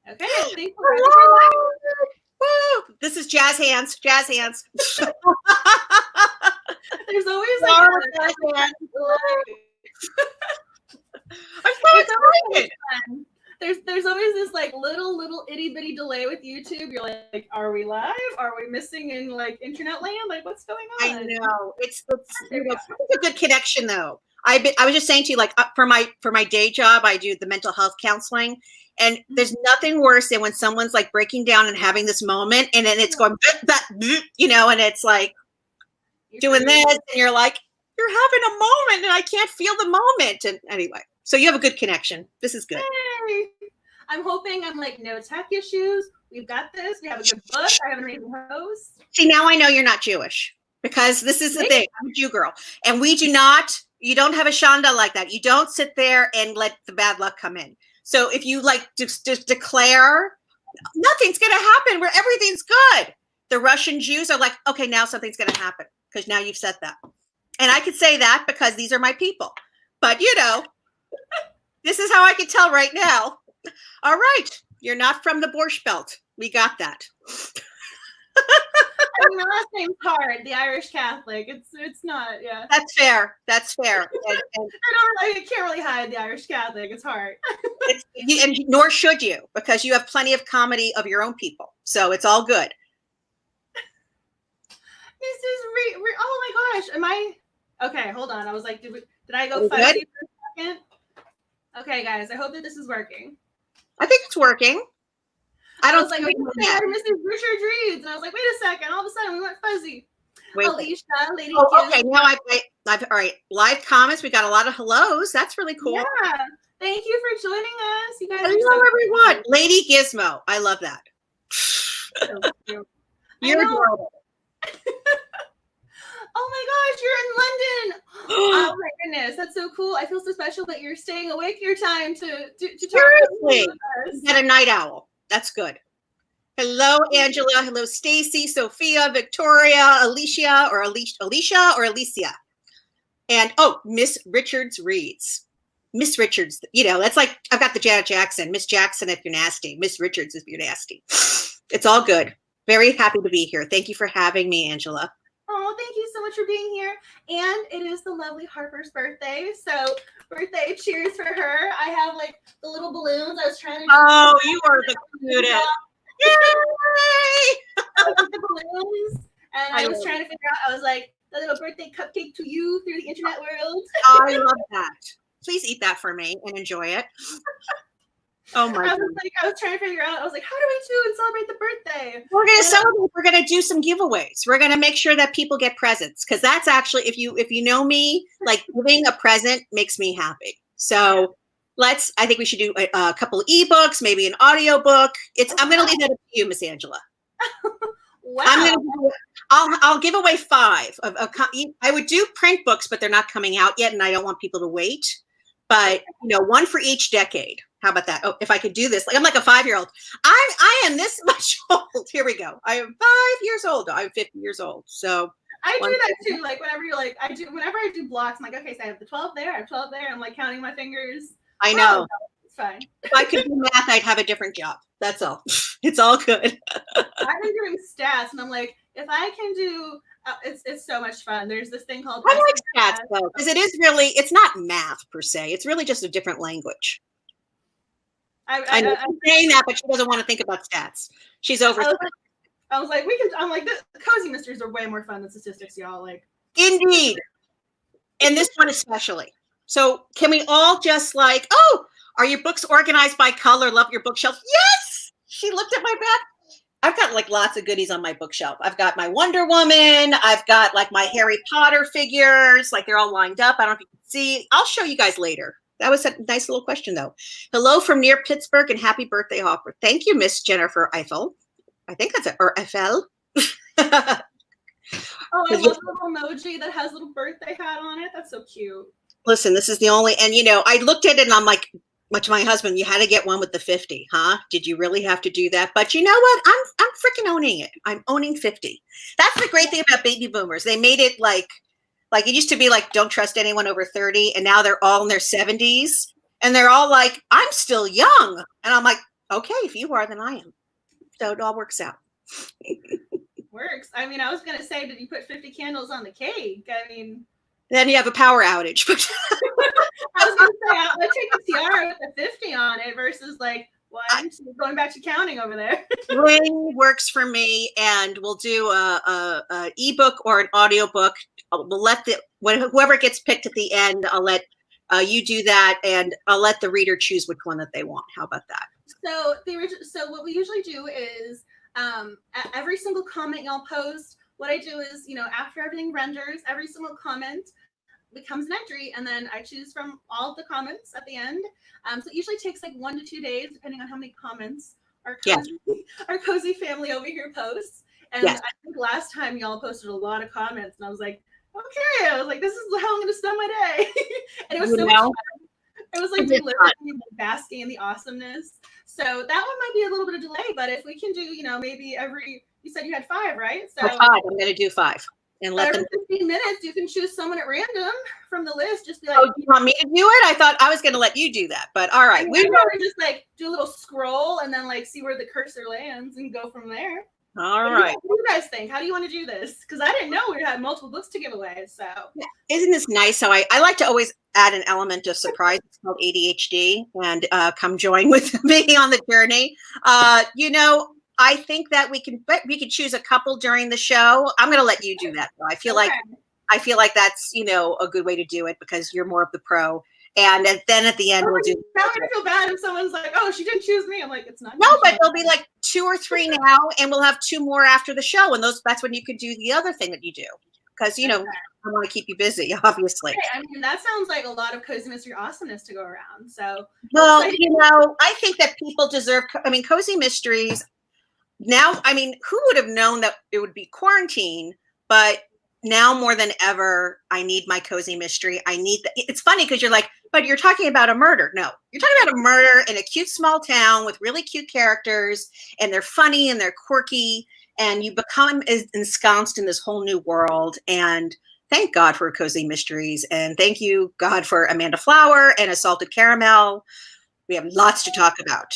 Okay, I think we're ready for live. Woo! This is jazz hands. Jazz hands. There's always like I'm so excited. There's always this like little itty bitty delay with YouTube. You're like, are we live? Are we missing in like internet land? Like, what's going on? I know it's a good connection though. I was just saying to you, like for my day job, I do the mental health counseling, and there's nothing worse than when someone's like breaking down and having this moment, and then it's going, you know, and it's like doing this, and you're like, you're having a moment, and I can't feel the moment. And anyway, so you have a good connection. This is good. Hey. I'm hoping I'm like no tech issues. We've got this. We have a good book. I have an amazing host. See, now I know you're not Jewish, because this is the thing. I'm a Jew girl, and we do not. You don't have a shanda like that. You don't sit there and let the bad luck come in. So if you like just declare, nothing's going to happen where everything's good. The Russian Jews are like, okay, now something's going to happen because now you've said that. And I could say that because these are my people. But, you know, this is how I can tell right now. All right. You're not from the Borscht Belt. We got that. I mean, my last name's hard. The Irish Catholic. It's not. Yeah. That's fair. That's fair. I can't really hide the Irish Catholic. It's hard. And nor should you, because you have plenty of comedy of your own people. So it's all good. This is oh my gosh. Am I okay? Hold on. I was like, did I go fuzzy for a second? Okay, guys. I hope that this is working. I think it's working. I was like, Mrs. Richard Reeds, and I was like, wait a second. All of a sudden, we went fuzzy. Alicia, Lady Kim. Okay, now I've all right. Live comments. We got a lot of hellos. That's really cool. Yeah. Thank you for joining us. You guys. Hello, everyone. Lady Gizmo. I love that. So cute. You're adorable. Oh my gosh, you're in London. Oh my goodness, that's so cool. I feel so special that you're staying awake your time to talk Seriously. with us. You got a night owl. That's good. Hello, Angela. Hello, Stacy, Sophia, Victoria, Alicia, or Alicia. And Miss Richards reads. Miss Richards, you know, that's like I've got the Janet Jackson. Miss Jackson if you're nasty. Miss Richards if you're nasty. It's all good. Very happy to be here. Thank you for having me, Angela. Oh, thank you so much for being here. And it is the lovely Harper's birthday. So birthday cheers for her. I have like the little balloons. I was trying to you are the cutest. Yay! The balloons. And I was trying to figure out, I was like, the little birthday cupcake to you through the internet world. I love that. Please eat that for me and enjoy it. Oh my God. I was trying to figure out, I was like, how do we do and celebrate the birthday? We're going to celebrate. We're going to do some giveaways. We're going to make sure that people get presents. Because that's actually, if you know me, like giving a present makes me happy. So I think we should do a couple of ebooks, maybe an audio book. I'm going to leave that up to you, Miss Angela. Wow. I'll give away 5. I would do print books, but they're not coming out yet. And I don't want people to wait. But, you know, one for each decade. How about that? Oh, if I could do this, like I'm like a 5-year-old. I am this much old. Here we go. I am 5 years old. I'm 50 years old. So I do that too. Like whenever whenever I do blocks, I'm like, okay, so I have the 12 there, I have 12 there. I'm like counting my fingers. I know. It's fine. If I could do math, I'd have a different job. That's all. It's all good. I've been doing stats, and I'm like, if I can do, it's so much fun. There's this thing called. I like stats though, because it's not math per se. It's really just a different language. I know she's saying that, but she doesn't want to think about stats. She's over. I was like, I'm like, the cozy mysteries are way more fun than statistics, y'all. Like, indeed, and this one especially. So, can we all just like, are your books organized by color? Love your bookshelf. Yes. She looked at my back. I've got like lots of goodies on my bookshelf. I've got my Wonder Woman. I've got like my Harry Potter figures. Like they're all lined up. I don't know if you can see. I'll show you guys later. That was a nice little question, though. Hello from near Pittsburgh and happy birthday, Hopper. Thank you, Miss Jennifer Eiffel. I think that's or Eiffel. I love the little emoji that has a little birthday hat on it. That's so cute. Listen, this is the only, and you know, I looked at it and I'm like, to my husband, you had to get one with the 50, huh? Did you really have to do that? But you know what? I'm freaking owning it. I'm owning 50. That's the great thing about baby boomers. They made it like it used to be like, don't trust anyone over 30. And now they're all in their 70s. And they're all like, I'm still young. And I'm like, Okay, if you are, then I am. So it all works out. Works. I mean, I was gonna say, did you put 50 candles on the cake? I mean, then you have a power outage. I was gonna say, let's take a tiara with the 50 on it versus like going back to counting over there. Ring works for me, and we'll do a ebook or an audiobook. We'll let whoever gets picked at the end, I'll let you do that, and I'll let the reader choose which one that they want. How about that? So what we usually do is every single comment y'all post, what I do is, after everything renders, every single comment becomes an entry, and then I choose from all of the comments at the end. So it usually takes like 1 to 2 days, depending on how many comments our cozy family over here posts. And I think last time y'all posted a lot of comments, and I was like, okay, this is how I'm going to spend my day. And it was so much fun. It was like literally basking in the awesomeness. So that one might be a little bit of delay, but if we can do, maybe you said you had 5, right? So 5. I'm going to do 5. And let them 15 minutes, you can choose someone at random from the list. Just be like, oh, do you want me to do it? I thought I was going to let you do that, but all right. We probably just like do a little scroll and then like see where the cursor lands and go from there. All right. What do you guys think? How do you want to do this? Because I didn't know we had multiple books to give away. So isn't this nice? So I like to always add an element of surprise. It's called ADHD, and come join with me on the journey. I think that we can choose a couple during the show. I'm going to let you do that, though. I feel like that's a good way to do it because you're more of the pro. And then at the end, we'll do. Now I feel bad if someone's like, "Oh, she didn't choose me." I'm like, "It's not." No, but there'll be like 2 or 3 now, and we'll have 2 more after the show, and that's when you could do the other thing that you do because I want to keep you busy, obviously. Okay, I mean, that sounds like a lot of cozy mystery awesomeness to go around. So, well, I think that people deserve. I mean, cozy mysteries. Now, I mean, who would have known that it would be quarantine? But now more than ever, I need my cozy mystery. It's funny because you're like, but you're talking about a murder. No, you're talking about a murder in a cute small town with really cute characters, and they're funny and they're quirky, and you become ensconced in this whole new world. And thank God for cozy mysteries, and thank you God for Amanda Flower and Assorted Caramel. We have lots to talk about.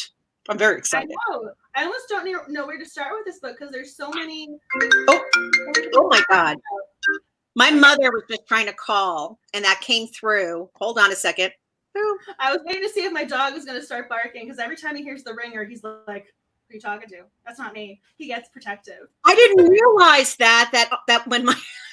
I'm very excited. I know. I almost don't know where to start with this book because there's so many. Oh my God. My mother was just trying to call and that came through. Hold on a second. I was waiting to see if my dog was going to start barking because every time he hears the ringer, he's like, who are you talking to? That's not me. He gets protective. I didn't realize that when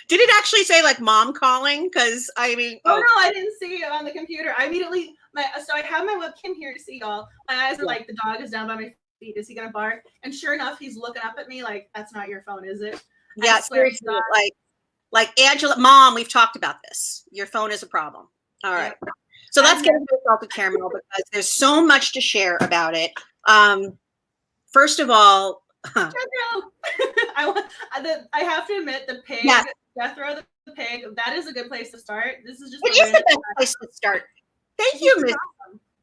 did it actually say like mom calling? Because I mean. Oh no, I didn't see it on the computer. I immediately, so I have my webcam here to see y'all. My eyes are like, the dog is down by my feet. Is he going to bark? And sure enough, he's looking up at me like, that's not your phone, is it? Yeah, seriously. Like Angela, Mom, we've talked about this. Your phone is a problem. All right. Yep. So let's get into Salted Caramel because there's so much to share about it. First of all, I have to admit the pig, Jethro the pig, that is a good place to start. This is just the best place to start. Thank you,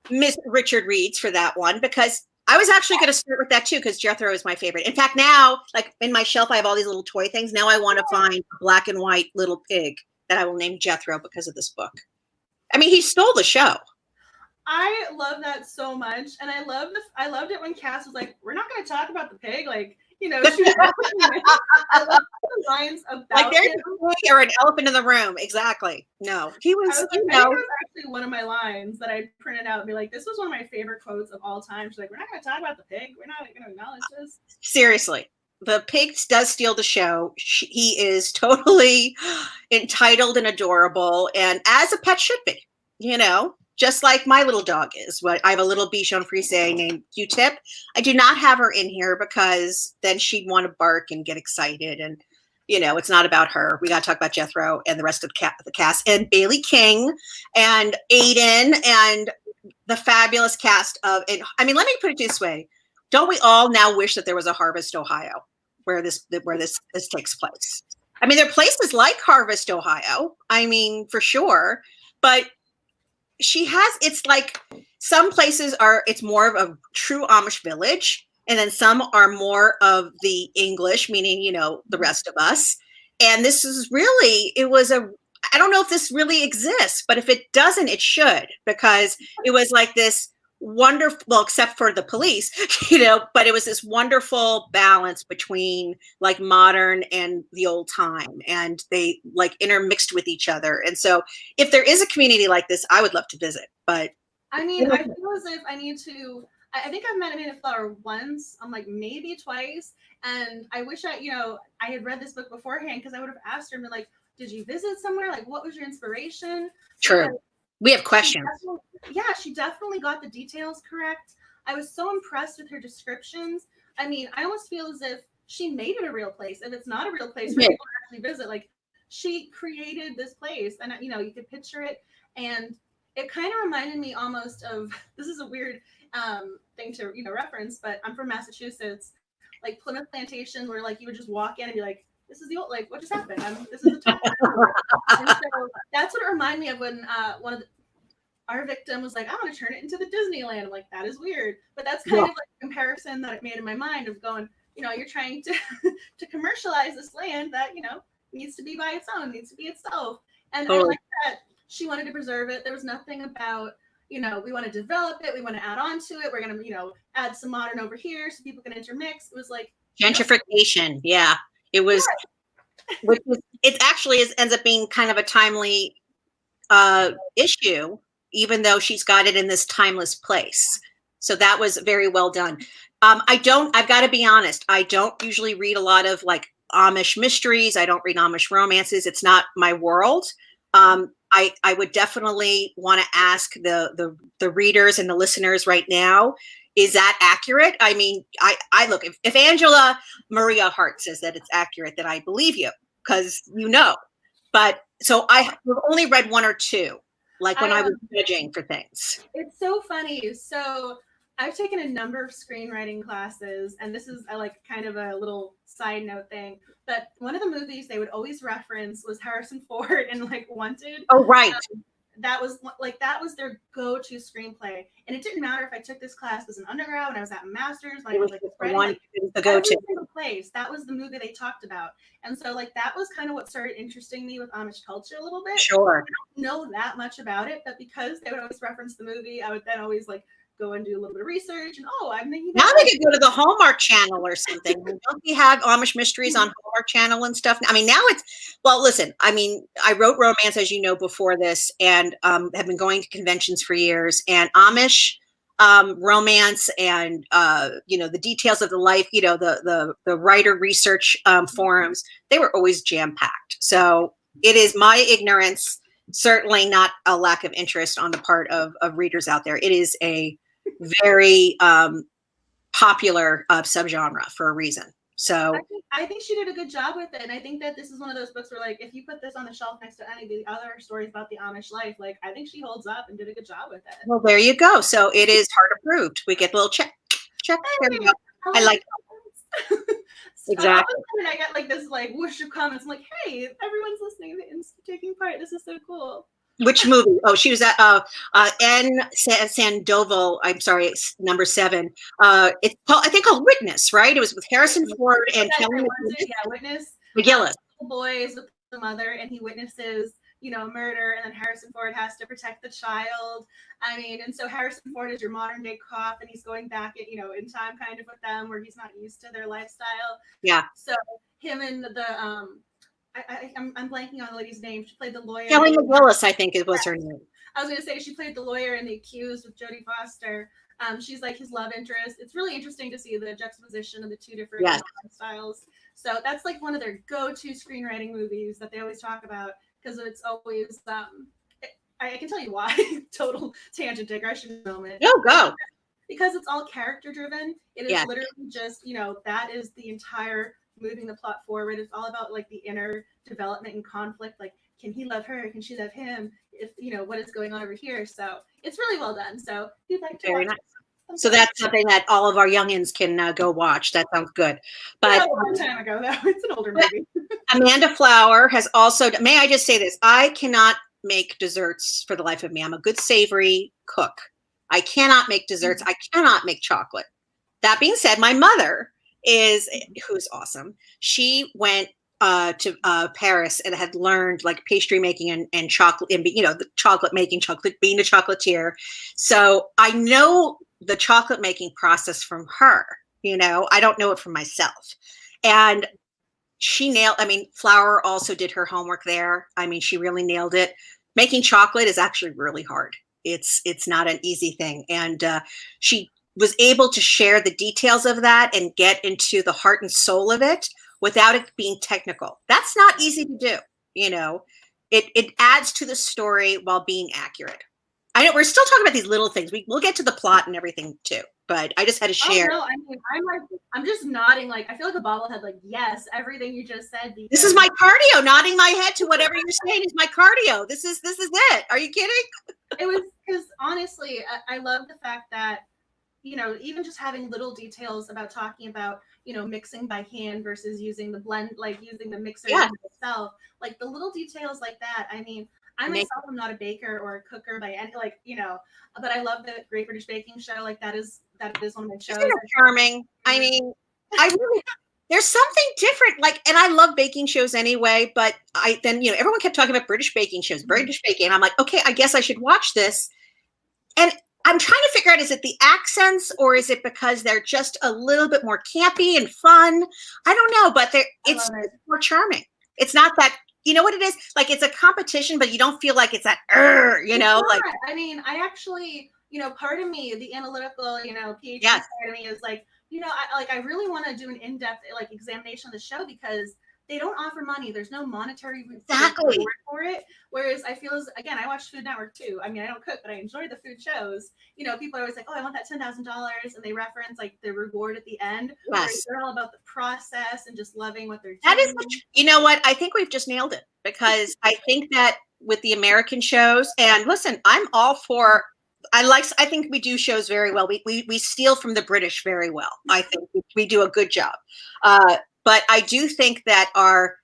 Miss Richard Reeds, for that one, because I was actually going to start with that too, because Jethro is my favorite. In fact, now, like in my shelf, I have all these little toy things. Now I want to find a black and white little pig that I will name Jethro because of this book. I mean, he stole the show. I love that so much, and I loved it when Cass was like, "We're not going to talk about the pig," like she was I love the lines about like there's a pig or an elephant in the room. Exactly. No, he was. I think that was actually one of my lines that I printed out and be like, "This was one of my favorite quotes of all time." She's like, "We're not going to talk about the pig. We're not going to acknowledge this." Seriously. The pig does steal the show. He is totally entitled and adorable, and as a pet should be, just like my little dog is. I have a little Bichon Frise named Q-Tip. I do not have her in here because then she'd want to bark and get excited, and it's not about her. We got to talk about Jethro and the rest of the cast, and Bailey King, and Aiden, and the fabulous cast of. And I mean, let me put it this way: don't we all now wish that there was a Harvest, Ohio, where this takes place? I mean, there are places like Harvest, Ohio. I mean, for sure, but it's like some places it's more of a true Amish village, and then some are more of the English, meaning the rest of us. And this is really, I don't know if this really exists, but if it doesn't, it should, because it was like this wonderful, well, except for the police, you know, but it was this wonderful balance between like modern and the old time, and they like intermixed with each other. And so if there is a community like this, I would love to visit. But I mean, I feel as if I need to. I think I've met Amanda Flower once. I'm like maybe twice, and I wish I had read this book beforehand, because I would have asked her and been like, "Did you visit somewhere? Like, what was your inspiration?" true, Because we have questions. she definitely got the details correct. I was so impressed with her descriptions. I mean, I almost feel as if she made it a real place. If it's not a real place for people to actually visit, like she created this place, and you could picture it, and it kind of reminded me almost of, this is a weird thing to reference, but I'm from Massachusetts, like Plymouth Plantation, where like you would just walk in and be like, this is the old, like, what just happened? This is the time. And so that's what it reminded me of when one of our victim was like, I want to turn it into the Disneyland. I'm like, that is weird, but that's kind of like a comparison that it made in my mind of going, you're trying to to commercialize this land that needs to be by its own, needs to be itself, and I like that. She wanted to preserve it. There was nothing about, we want to develop it. We want to add on to it. We're going to, add some modern over here so people can intermix. It was like gentrification. Yeah, it was. It actually ends up being kind of a timely issue, even though she's got it in this timeless place. So that was very well done. I've got to be honest, I don't usually read a lot of like Amish mysteries. I don't read Amish romances. It's not my world. I would definitely want to ask the readers and the listeners right now, is that accurate? I mean, I look, if Angela Maria Hart says that it's accurate, then I believe you, because but so I've only read one or two, like when I was judging for things. It's so funny. So I've taken a number of screenwriting classes, and this is like kind of a little side note thing, but one of the movies they would always reference was Harrison Ford and like Wanted. Oh, right. That was their go-to screenplay, and it didn't matter if I took this class as an undergrad, when I was at master's, when I was like writing, the go-to. Every single place, that was the movie they talked about. And so like that was kind of what started interesting me with Amish culture a little bit. Sure. I don't know that much about it, but because they would always reference the movie, I would then always like go and do a little bit of research, and I'm thinking now they could go to the Hallmark Channel or something. Don't we have Amish mysteries on Hallmark Channel and stuff? I mean, now listen, I mean, I wrote romance, as you know, before this, and have been going to conventions for years, and Amish romance and the details of the life, the writer research forums, they were always jam-packed. So it is my ignorance, certainly not a lack of interest on the part of readers out there. It is a very popular subgenre for a reason. So I think she did a good job with it, and I think that this is one of those books where, like, if you put this on the shelf next to any of the other stories about the Amish life, like, I think she holds up and did a good job with it. Well, there you go. So it is hard approved. We get a little check. There we go. I like exactly. And I got like this like whoosh of comments. I'm like, hey, everyone's listening and taking part. This is so cool. Which movie? Oh, she was at N. Sandoval. I'm sorry, it's number 7. It's called, I think, called Witness, right? It was with Harrison Ford and Kelly Witness. McGillis. The boy is with the mother, and he witnesses, murder, and then Harrison Ford has to protect the child. I mean, and so Harrison Ford is your modern day cop, and he's going back at, in time kind of with them, where he's not used to their lifestyle. Yeah. So him and the I'm blanking on the lady's name. She played the lawyer. Kelly McGillis, I think it was her name. I was gonna say she played the lawyer in The Accused with Jodie Foster. She's like his love interest. It's really interesting to see the juxtaposition of the two different styles. So that's like one of their go-to screenwriting movies that they always talk about, because it's always I can tell you why. Total tangent digression moment. No, go. Because it's all character driven. It is literally just, that is the entire moving the plot forward. It's all about like the inner development and conflict. Like, can he love her? Can she love him? If what is going on over here. So it's really well done. So if you'd like to watch it. So that's something that all of our youngins can go watch. That sounds good. But a long time ago, though. It's an older movie. Amanda Flower has also, may I just say this? I cannot make desserts for the life of me. I'm a good savory cook. I cannot make desserts. I cannot make chocolate. That being said, my mother who's awesome. She went to Paris and had learned like pastry making and chocolate and the chocolate making, being a chocolatier. So I know the chocolate making process from her. I don't know it from myself. And she nailed. I mean, Flour also did her homework there. I mean, she really nailed it. Making chocolate is actually really hard. It's not an easy thing, and she was able to share the details of that and get into the heart and soul of it without it being technical. That's not easy to do. It adds to the story while being accurate. I know we're still talking about these little things. We'll get to the plot and everything too, but I just had to share. Oh, no, I mean, I'm just nodding. Like, I feel like a bobblehead. Like, yes, everything you just said. This is my cardio. Nodding my head to whatever you're saying is my cardio. This is it. Are you kidding? It was because honestly, I love the fact that even just having little details about talking about mixing by hand versus using the blend, like using the mixer itself, like the little details like that. I mean, I myself am not a baker or a cooker by any but I love the Great British Baking Show. Like that is one of my shows. Charming. I mean, there's something different. Like, and I love baking shows anyway. But then everyone kept talking about British baking shows, British baking, and I'm like, okay, I guess I should watch this. And I'm trying to figure out, is it the accents or is it because they're just a little bit more campy and fun? I don't know, but it's more charming. It's not that. You know what it is? Like it's a competition, but you don't feel like it's that, like. I mean, I actually, part of me, the analytical, PhD side of me is like, I really want to do an in-depth like examination of the show because they don't offer money. There's no monetary reward for it. Whereas I feel again, I watch Food Network too. I mean, I don't cook, but I enjoy the food shows. People are always like, oh, I want that $10,000. And they reference like the reward at the end. Yes. They're all about the process and just loving what they're doing. That is, you know what? I think we've just nailed it because I think that with the American shows, and listen, I'm all for, I think we do shows very well. We steal from the British very well. I think we do a good job. But I do think that our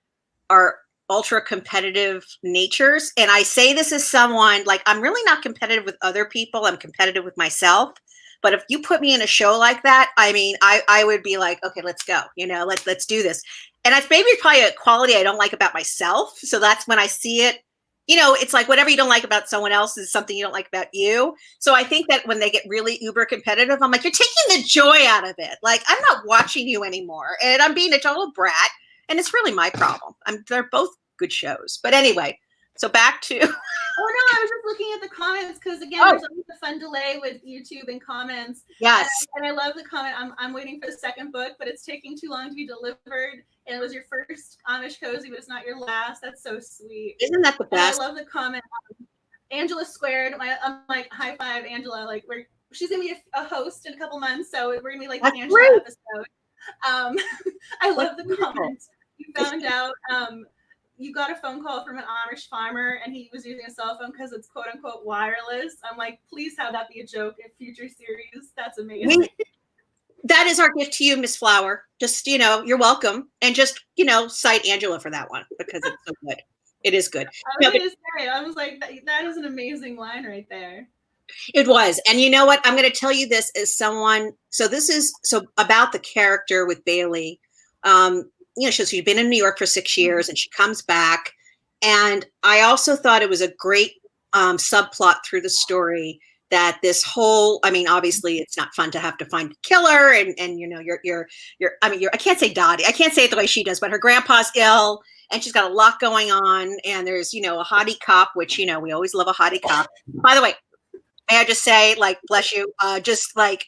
ultra competitive natures, and I say this as someone like I'm really not competitive with other people. I'm competitive with myself. But if you put me in a show like that, I mean, I would be like, okay, let's go. Let's do this. And it's maybe probably a quality I don't like about myself. So that's when I see it. It's like whatever you don't like about someone else is something you don't like about you. So I think that when they get really uber competitive, I'm like, you're taking the joy out of it. Like, I'm not watching you anymore. And I'm being a total brat. And it's really my problem. They're both good shows. But anyway, so back to. Oh, no, I was just looking at the comments because, again, there's always a fun delay with YouTube and comments. Yes. And I love the comment. I'm waiting for the second book, but it's taking too long to be delivered. And it was your first Amish cozy, but it's not your last. That's so sweet. Isn't that the best? And I love the comment. Angela Squared. I'm like, high five, Angela. Like, she's going to be a host in a couple months. So we're going to be like the Angela episode. I love the comments. You found out you got a phone call from an Amish farmer and he was using a cell phone because it's quote unquote wireless. I'm like, please have that be a joke in future series. That's amazing. That is our gift to you, Miss Flower. Just, you're welcome. And just, cite Angela for that one because it's so good. It is good. I was like, that is an amazing line right there. It was. And you know what? I'm going to tell you this as someone. So about the character with Bailey. She's been in New York for 6 years and she comes back. And I also thought it was a great subplot through the story that this whole, I mean, obviously it's not fun to have to find a killer and I can't say Dottie. I can't say it the way she does, but her grandpa's ill and she's got a lot going on. And there's, a hottie cop, which, we always love a hottie cop. By the way, may I just say, like, bless you, just like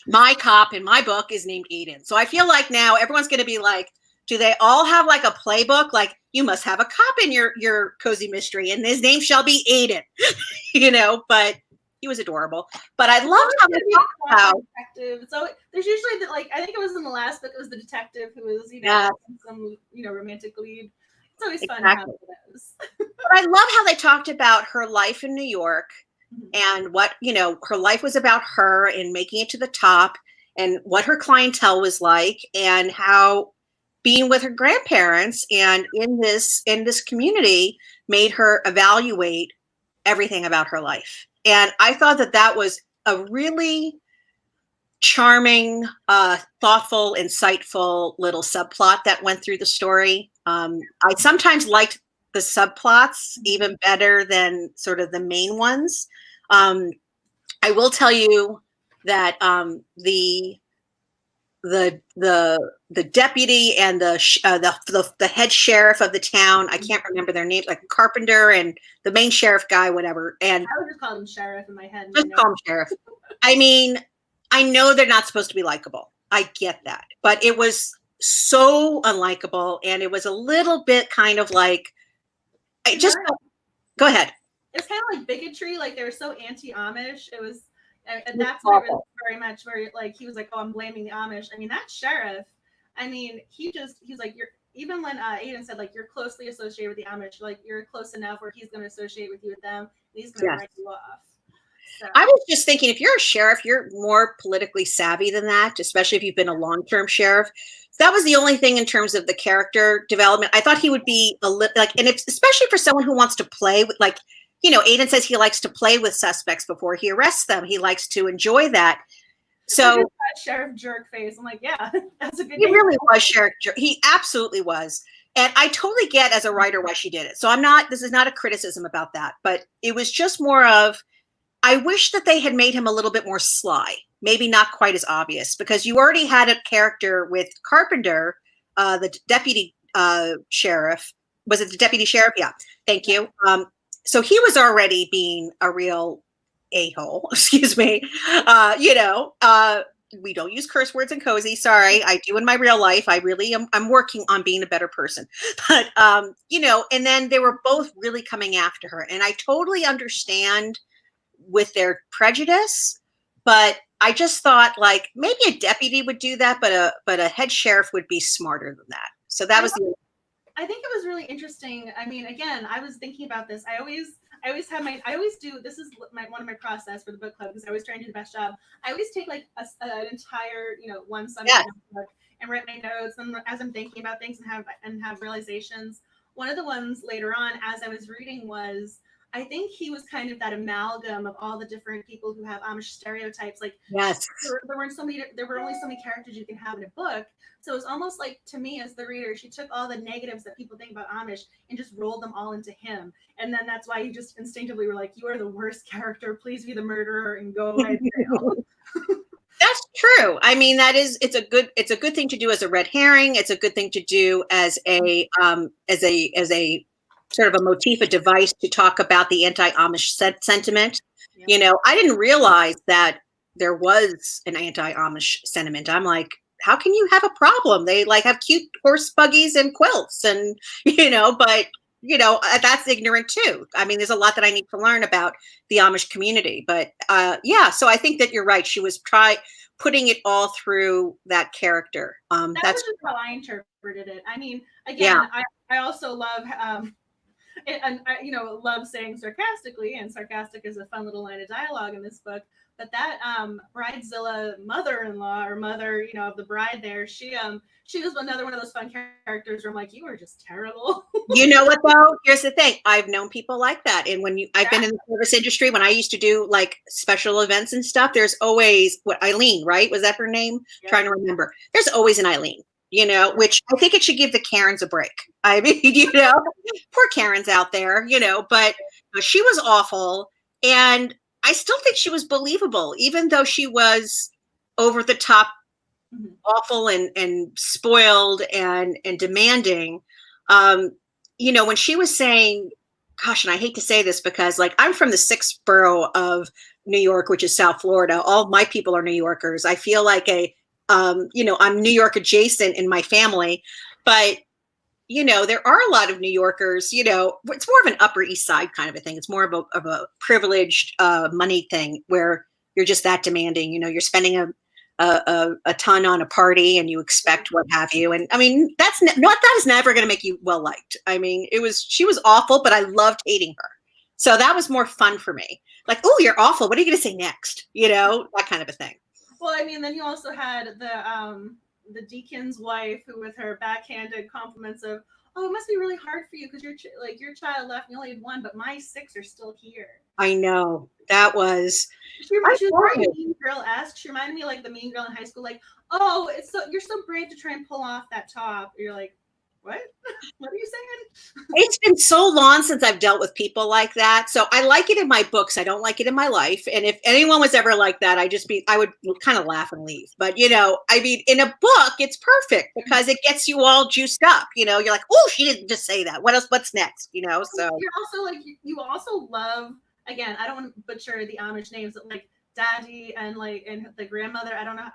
my cop in my book is named Aiden. So I feel like now everyone's going to be like, do they all have like a playbook? Like you must have a cop in your cozy mystery and his name shall be Aiden, but he was adorable. But I loved how they talked about detective. So there's usually I think it was in the last book, it was the detective who was, some, romantic lead. It's always fun to have those. But I love how they talked about her life in New York and what, her life was about her and making it to the top and what her clientele was like and how being with her grandparents and in this community made her evaluate everything about her life. And I thought that was a really charming, thoughtful, insightful little subplot that went through the story. I sometimes liked the subplots even better than sort of the main ones. I will tell you that the deputy and the head sheriff of the town, I can't remember their names, like Carpenter and the main sheriff guy, whatever. And I would just call him sheriff in my head. Just call him sheriff. I mean, I know they're not supposed to be likable. I get that, but it was so unlikable, and it was a little bit kind of like, go ahead. It's kind of like bigotry, like they were so anti-Amish. It was, and that's what it was very much where like he was like, oh, I'm blaming the Amish. I mean, that sheriff, I mean, he's like, you're, even when Aiden said like you're closely associated with the Amish, like you're close enough where he's going to associate with you with them, and he's going to write you off. So. I was just thinking, if you're a sheriff, you're more politically savvy than that, especially if you've been a long-term sheriff. That was the only thing in terms of the character development. I thought he would be a little like, and it's especially for someone who wants to play with, like, you know, Aiden says he likes to play with suspects before he arrests them. He likes to enjoy that. So Sheriff jerk face. I'm like, yeah, that's a good. He really was Sheriff jerk. He absolutely was. And I totally get as a writer why she did it. So this is not a criticism about that, but it was just more of, I wish that they had made him a little bit more sly, maybe not quite as obvious, because you already had a character with Carpenter, the deputy sheriff. Was it the deputy sheriff? Yeah, thank you. So he was already being a real a-hole, excuse me. We don't use curse words in Cozy. Sorry, I do in my real life. I really am. I'm working on being a better person. But, and then they were both really coming after her. And I totally understand with their prejudice, but I just thought like maybe a deputy would do that, but a head sheriff would be smarter than that. So that was I think it was really interesting. I mean, again, I was thinking about this. I always do. This is one of my process for the book club because I always try and do the best job. I always take like an entire, one Sunday book and write my notes and as I'm thinking about things and have realizations. One of the ones later on, as I was reading, was I think he was kind of that amalgam of all the different people who have Amish stereotypes. Like, yes, there were only so many characters you can have in a book. So it was almost like, to me as the reader, she took all the negatives that people think about Amish and just rolled them all into him. And then that's why you just instinctively were like, you are the worst character. Please be the murderer and go away. That's true. I mean, it's a good thing to do as a red herring. It's a good thing to do as a sort of a motif, a device to talk about the anti-Amish sentiment. Yeah. I didn't realize that there was an anti-Amish sentiment. I'm like, how can you have a problem? They like have cute horse buggies and quilts and, but that's ignorant too. I mean, there's a lot that I need to learn about the Amish community, but so I think that you're right. She was putting it all through that character. That's just how I interpreted it. I mean, again, I also love, and I, love saying sarcastically, and sarcastic is a fun little line of dialogue in this book. But that Bridezilla mother-in-law or mother, of the bride there, she was another one of those fun characters where I'm like, you were just terrible. You know what though? Here's the thing. I've known people like that. And I've been in the service industry, when I used to do like special events and stuff, there's always Eileen, right? Was that her name? Yep. Trying to remember. There's always an Eileen, which I think it should give the Karens a break. I mean, poor Karens out there, but she was awful. And I still think she was believable, even though she was over the top, awful and spoiled and demanding. When she was saying, gosh, and I hate to say this because like I'm from the 6th borough of New York, which is South Florida. All my people are New Yorkers. I feel like I'm New York adjacent in my family, but there are a lot of New Yorkers, it's more of an Upper East Side kind of a thing. It's more of a privileged money thing where you're just that demanding, you're spending a ton on a party and you expect what have you. And I mean, that is never going to make you well liked. I mean, she was awful, but I loved hating her. So that was more fun for me. Like, oh, you're awful. What are you going to say next? That kind of a thing. Well, I mean, then you also had the deacon's wife who with her backhanded compliments of, oh, it must be really hard for you because your child left and you only had one, but my 6 are still here. I know. That was she was very mean girl-esque. She reminded me like the mean girl in high school, like, oh, you're so brave to try and pull off that top. You're like, what? What are you saying? It's been so long since I've dealt with people like that. So I like it in my books. I don't like it in my life. And if anyone was ever like that, I would kind of laugh and leave. But, you know, I mean, in a book, it's perfect because it gets you all juiced up. You know, you're like, oh, she didn't just say that. What else? What's next? You know, so. You're also like, you also love, again, I don't want to butcher the Amish names, but like Daddy and the grandmother. I don't know.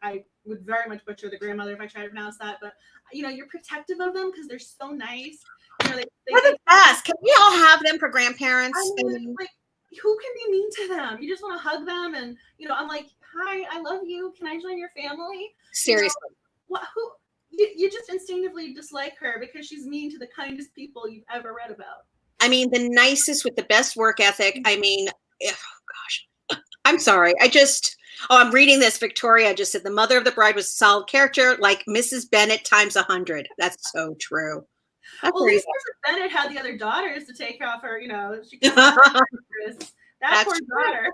I would very much butcher the grandmother if I try to pronounce that, but you know, you're protective of them because they're so nice. You know, they're the best. Can we all have them for grandparents? I mean, like, who can be mean to them? You just want to hug them, and you know, I'm like, hi, I love you. Can I join your family? Seriously, you know, you just instinctively dislike her because she's mean to the kindest people you've ever read about. I mean, the nicest with the best work ethic. I mean, oh gosh, I'm sorry. I'm reading this. Victoria just said the mother of the bride was a solid character, like Mrs. Bennet times 100. That's so true. That's well, at least Mrs. Bennet had the other daughters to take off her, you know, she could that poor daughter.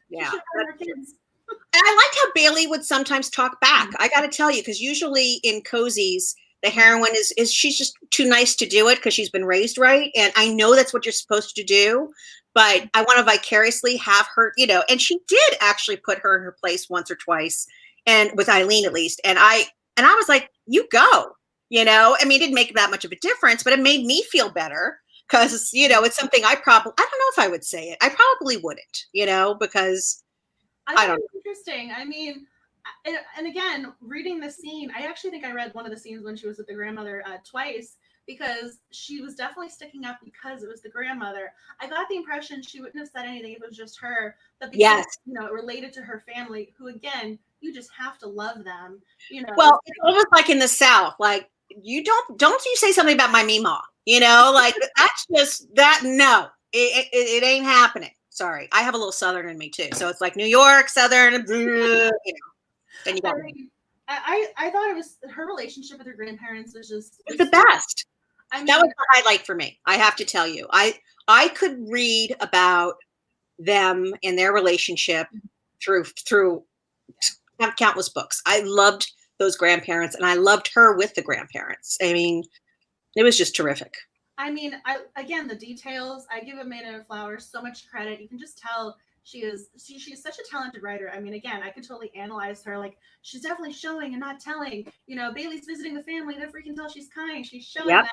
Yeah. Her kids. And I like how Bailey would sometimes talk back. I got to tell you, because usually in cozies, the heroine is she's just too nice to do it because she's been raised right. And I know that's what you're supposed to do. But I want to vicariously have her, you know, and she did actually put her in her place once or twice, and with Eileen at least. And I was like, you go, you know, I mean, it didn't make that much of a difference, but it made me feel better because, you know, it's something I don't know if I would say it. I probably wouldn't, you know, because I don't know. Interesting. I mean, and again, reading the scene, I actually think I read one of the scenes when she was with the grandmother twice, because she was definitely sticking up because it was the grandmother. I got the impression she wouldn't have said anything if it was just her, but because you know, it related to her family, who again, you just have to love them. You know, well, it's almost like in the South, like you don't you say something about my Meemaw, you know, like that's just that. No, it ain't happening. Sorry, I have a little Southern in me too, so it's like New York Southern. You know, then you got. I thought it was her relationship with her grandparents was the best. I mean, that was the highlight for me. I have to tell you, I could read about them and their relationship through countless books. I loved those grandparents, and I loved her with the grandparents. I mean, it was just terrific. I mean, again, the details. I give Amanda Flower so much credit. You can just tell she's such a talented writer. I mean, again, I could totally analyze her. Like, she's definitely showing and not telling. You know, Bailey's visiting the family. Never can tell she's kind. She's showing that.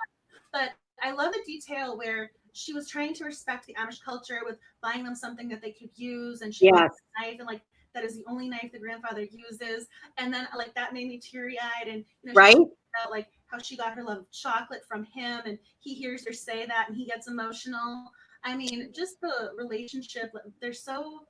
But I love the detail where she was trying to respect the Amish culture with buying them something that they could use, and she bought a knife, and like that is the only knife the grandfather uses. And then like that made me teary-eyed, and you know, right, about like how she got her love of chocolate from him, and he hears her say that and he gets emotional. I mean, just the relationship, they're so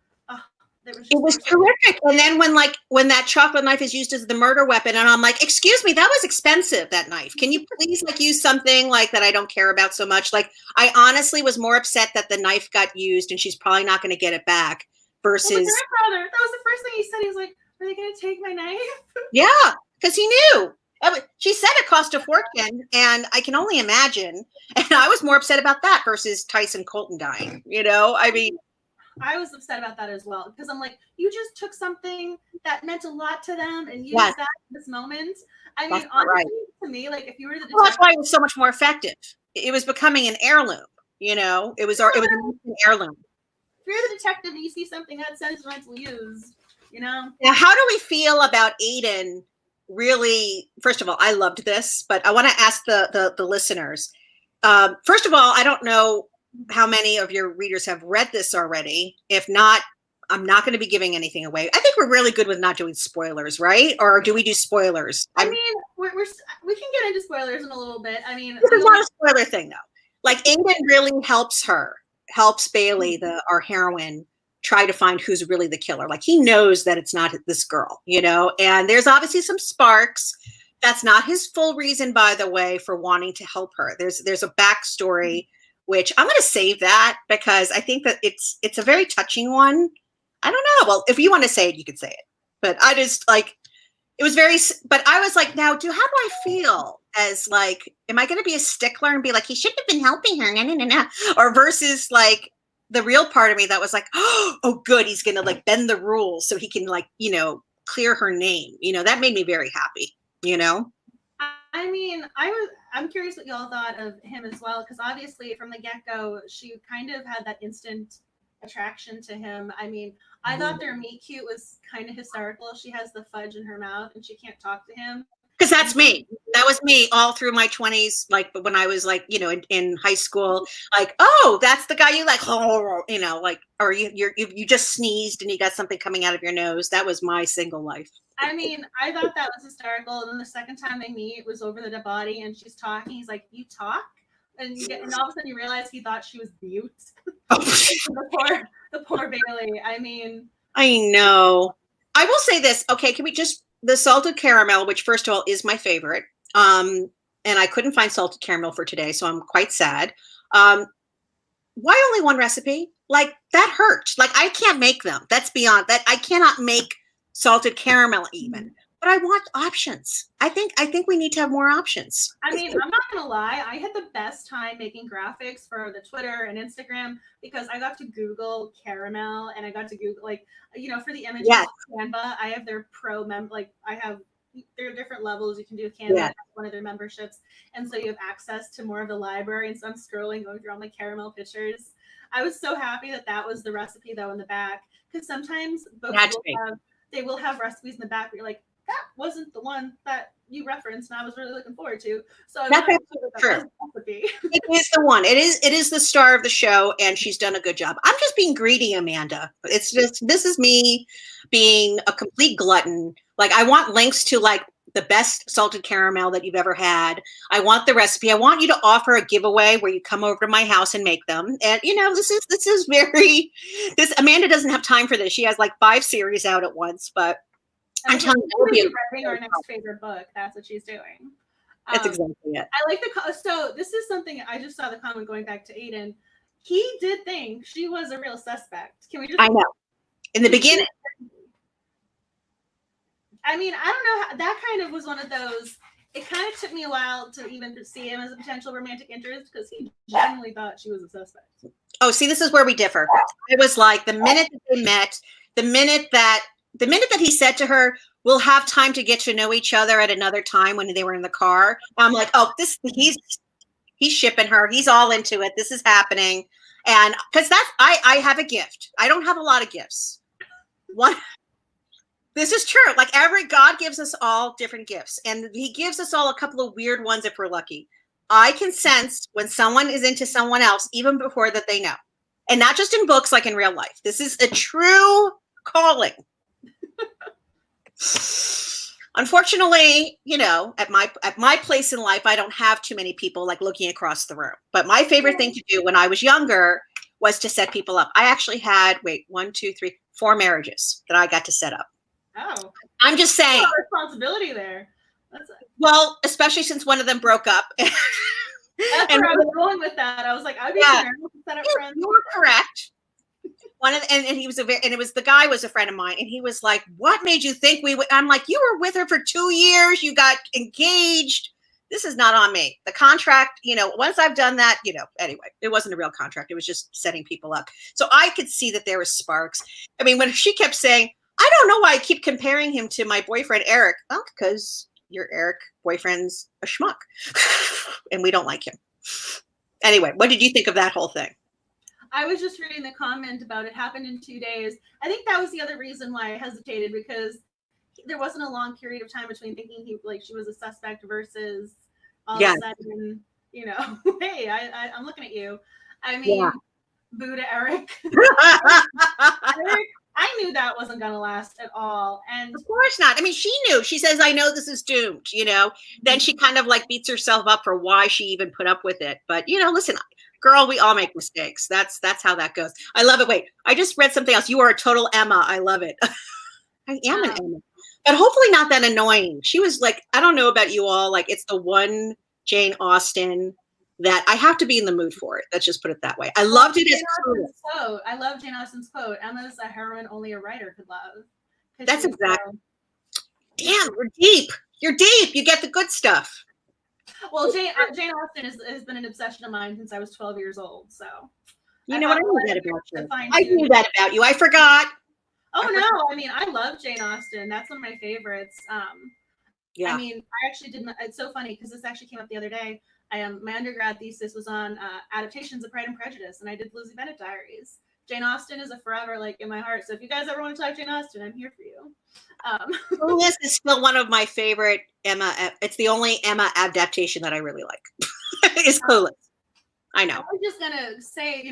it was terrific. And then when that chocolate knife is used as the murder weapon, and I'm like, excuse me, that was expensive, that knife. Can you please like use something like that I don't care about so much? Like, I honestly was more upset that the knife got used and she's probably not going to get it back versus well, the grandfather. That was the first thing he said. He was like, are they going to take my knife? Yeah, because he knew. She said it cost a fortune, and I can only imagine. And I was more upset about that versus Tyson Colton dying. You know, I mean, I was upset about that as well, because I'm like, you just took something that meant a lot to them and used that in this moment. I mean, honestly, to me, like if you were the detective, well, that's why it was so much more effective. It was becoming an heirloom. You know, it was an heirloom. If you're the detective and you see something that sentimental used, you know. Now, how do we feel about Aiden? Really, first of all, I loved this, but I want to ask the listeners. First of all, I don't know how many of your readers have read this already. If not, I'm not going to be giving anything away. I think we're really good with not doing spoilers, right? Or do we do spoilers? I mean, we can get into spoilers in a little bit. I mean, this is not a spoiler thing, though. Like, Aiden really helps Bailey, our heroine, try to find who's really the killer. Like, he knows that it's not this girl, you know, and there's obviously some sparks. That's not his full reason, by the way, for wanting to help her. There's a backstory, which I'm going to save that because I think that it's a very touching one. I don't know. Well, if you want to say it, you could say it, but I just like, it was very, but I was like, now how do I feel as like, am I going to be a stickler and be like, he shouldn't have been helping her, no, or versus like, the real part of me that was like, oh, good, he's going to like bend the rules so he can like, you know, clear her name. You know, that made me very happy, you know? I I mean, I'm curious what y'all thought of him as well, because obviously from the get-go, she kind of had that instant attraction to him. I mean, I thought their meet cute was kind of hysterical. She has the fudge in her mouth and she can't talk to him. Because that's me. That was me all through my 20s. Like, but when I was like, you know, in high school, like, oh, that's the guy you like, oh, you know, like, or you just sneezed and you got something coming out of your nose. That was my single life. I mean, I thought that was hysterical. And then the second time they meet, it was over the dead body and she's talking. He's like, "You talk?" And all of a sudden you realize he thought she was mute. the poor Bailey. I mean, I know. I will say this. Okay, can we just the salted caramel, which first of all is my favorite. And I couldn't find salted caramel for today, so I'm quite sad. Why only one recipe? Like that hurt. Like I can't make them. That's beyond that. I cannot make salted caramel even. But I want options. I think we need to have more options. I mean, I'm not gonna lie, I had the best time making graphics for the Twitter and Instagram because I got to Google caramel and I got to Google like, you know, for the images of Canva, I have their pro there are different levels you can do with Canva. That's one of their memberships. And so you have access to more of the library. And so I'm scrolling, going through all my caramel pictures. I was so happy that was the recipe though in the back. Because sometimes books will have recipes in the back where you're like, that wasn't the one that you referenced and I was really looking forward to. So that's true. It is the one. It is the star of the show and she's done a good job. I'm just being greedy, Amanda. It's just, this is me being a complete glutton. Like I want links to like the best salted caramel that you've ever had. I want the recipe. I want you to offer a giveaway where you come over to my house and make them. And you know, this is very, Amanda doesn't have time for this. She has like 5 series out at once, but I'm telling you, writing our next favorite book. That's what she's doing. That's exactly it. I like so this is something I just saw the comment going back to Aiden. He did think she was a real suspect. Can we just? I know. In the beginning. I mean, I don't know. That kind of was one of those. It kind of took me a while to even see him as a potential romantic interest because he genuinely thought she was a suspect. Oh, see, this is where we differ. It was like the minute that they met, the minute that he said to her, "We'll have time to get to know each other at another time," when they were in the car, I'm like, oh, he's shipping her. He's all into it. This is happening. And because I have a gift. I don't have a lot of gifts. This is true. Like God gives us all different gifts and he gives us all a couple of weird ones if we're lucky. I can sense when someone is into someone else even before that they know. And not just in books, like in real life. This is a true calling. Unfortunately, you know, at my place in life, I don't have too many people like looking across the room. But my favorite thing to do when I was younger was to set people up. I actually had 4 marriages that I got to set up. Oh, I'm just saying. Responsibility there. Well, especially since one of them broke up. That's where I was going with that. I was like, I'd be nervous to set up friends. You were correct. And it was the guy was a friend of mine, and he was like, "What made you think we would?" I'm like, "You were with her for 2 years. You got engaged. This is not on me. The contract, you know, once I've done that, you know, anyway, it wasn't a real contract. It was just setting people up. So I could see that there was sparks. I mean, when she kept saying, "I don't know why I keep comparing him to my boyfriend, Eric." Well, because your Eric boyfriend's a schmuck and we don't like him. Anyway, what did you think of that whole thing? I was just reading the comment about it happened in 2 days. I think that was the other reason why I hesitated because there wasn't a long period of time between thinking she was a suspect versus all of a sudden, you know, hey, I'm looking at you. I mean, boo to Eric. Eric, I knew that wasn't going to last at all. And of course not. I mean, she knew. She says, "I know this is doomed," you know. Then she kind of like beats herself up for why she even put up with it. But, you know, listen, girl, we all make mistakes. That's how that goes. I love it. Wait, I just read something else. You are a total Emma. I love it. I am an Emma. But hopefully not that annoying. She was like, I don't know about you all. Like, it's the one Jane Austen that I have to be in the mood for it. Let's just put it that way. I loved it. Quote. I love Jane Austen's quote. Emma's a heroine only a writer could love. That's exactly. Damn, we're deep. You're deep. You get the good stuff. Well, Jane Austen has been an obsession of mine since I was 12 years old. So you know what I knew that about you. I knew that about you. I forgot. Oh no! I mean, I love Jane Austen. That's one of my favorites. Yeah. I mean, I actually did. It's so funny because this actually came up the other day. My undergrad thesis was on adaptations of Pride and Prejudice, and I did Lizzie Bennet Diaries. Jane Austen is a forever like in my heart. So if you guys ever want to talk Jane Austen, I'm here for you. Clueless is still one of my favorite Emma. It's the only Emma adaptation that I really like. It's Clueless. I know. I was just gonna say,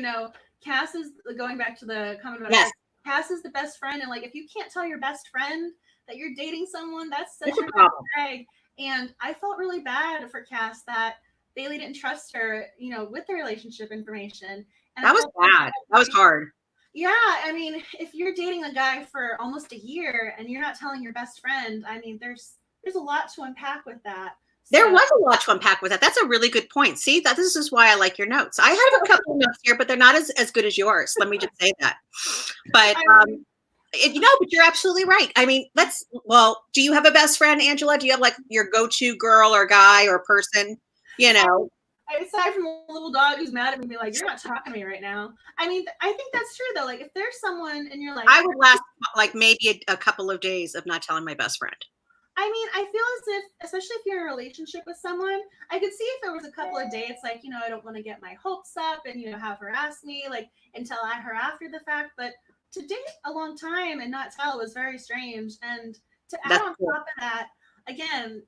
Cass is going back to the comment about Yes. Cass is the best friend, and like if you can't tell your best friend that you're dating someone, that's such It's a a red problem. flag. And I felt really bad for Cass that Bailey didn't trust her, with the relationship information. And That was bad. That was hard. Yeah, I mean, if you're dating a guy for almost a year and you're not telling your best friend, I mean, there's a lot to unpack with that. There was a lot to unpack with that. That's a really good point. See, this is why I like your notes. I have a couple of notes here, but they're not as good as yours. Let me just say that. But but you're absolutely right. I mean, do you have a best friend, Angela? Do you have like your go-to girl or guy or person? Aside from a little dog who's mad at me, be like, you're not talking to me right now. I mean, I think that's true though. Like if there's someone and you're like, I would last like maybe a couple of days of not telling my best friend. I mean, I feel as if, especially if you're in a relationship with someone, I could see if there was a couple of dates, like, I don't want to get my hopes up and, have her ask me, like, and tell her after the fact. But to date a long time and not tell was very strange. And to add on top of that, again,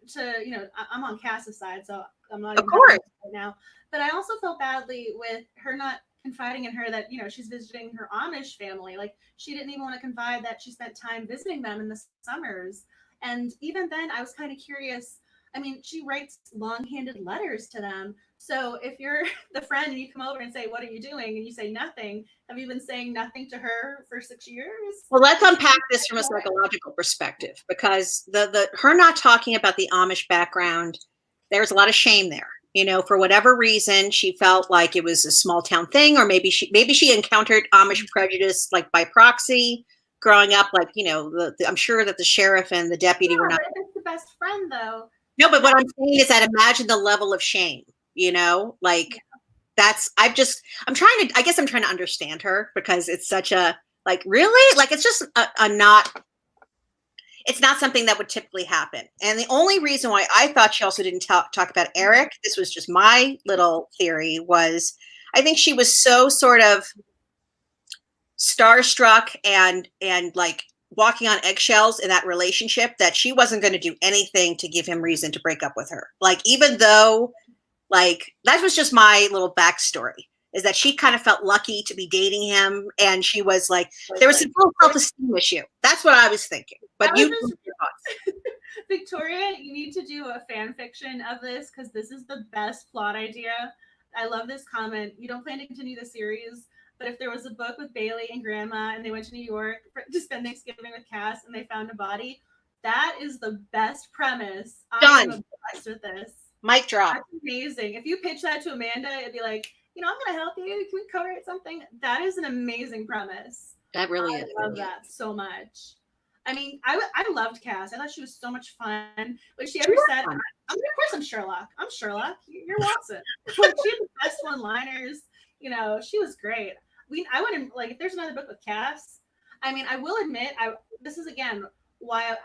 I'm on Cass's side, so I'm not of course right now. But I also felt badly with her not confiding in her that, she's visiting her Amish family. Like, she didn't even want to confide that she spent time visiting them in the summers. And even then, I was kind of curious. I mean, she writes long-handed letters to them. So if you're the friend and you come over and say, what are you doing? And you say nothing. Have you been saying nothing to her for 6 years? Well, let's unpack this from a psychological perspective, because her not talking about the Amish background, there's a lot of shame there. For whatever reason, she felt like it was a small town thing, or maybe she encountered Amish prejudice like by proxy. Growing up, like, I'm sure that the sheriff and the deputy were not. But if it's the best friend, though. No, but what I'm saying is that imagine the level of shame, I'm trying to understand her, because it's such a, like, really? Like, it's just it's not something that would typically happen. And the only reason why I thought she also didn't talk about Eric, this was just my little theory, was I think she was so sort of starstruck and like walking on eggshells in that relationship that she wasn't going to do anything to give him reason to break up with her. Like, even though, like, that was just my little backstory, is that she kind of felt lucky to be dating him, and she was like, there was a full self-esteem issue. That's what I was thinking. But Victoria, you need to do a fan fiction of this, because this is the best plot idea. I love this comment. You don't plan to continue the series, but if there was a book with Bailey and Grandma and they went to New York to spend Thanksgiving with Cass and they found a body, that is the best premise. Done. I'm obsessed with this. Mic drop. That's amazing. If you pitch that to Amanda, it'd be like, I'm going to help you. Can we co-write something? That is an amazing premise. That really is. I love that so much. I mean, I loved Cass. I thought she was so much fun. When she ever said, of course I'm Sherlock. I'm Sherlock. You're Watson. She had the best one-liners. She was great. I wouldn't, like, if there's another book with Cass, I mean, I will admit, this is, again, why I'm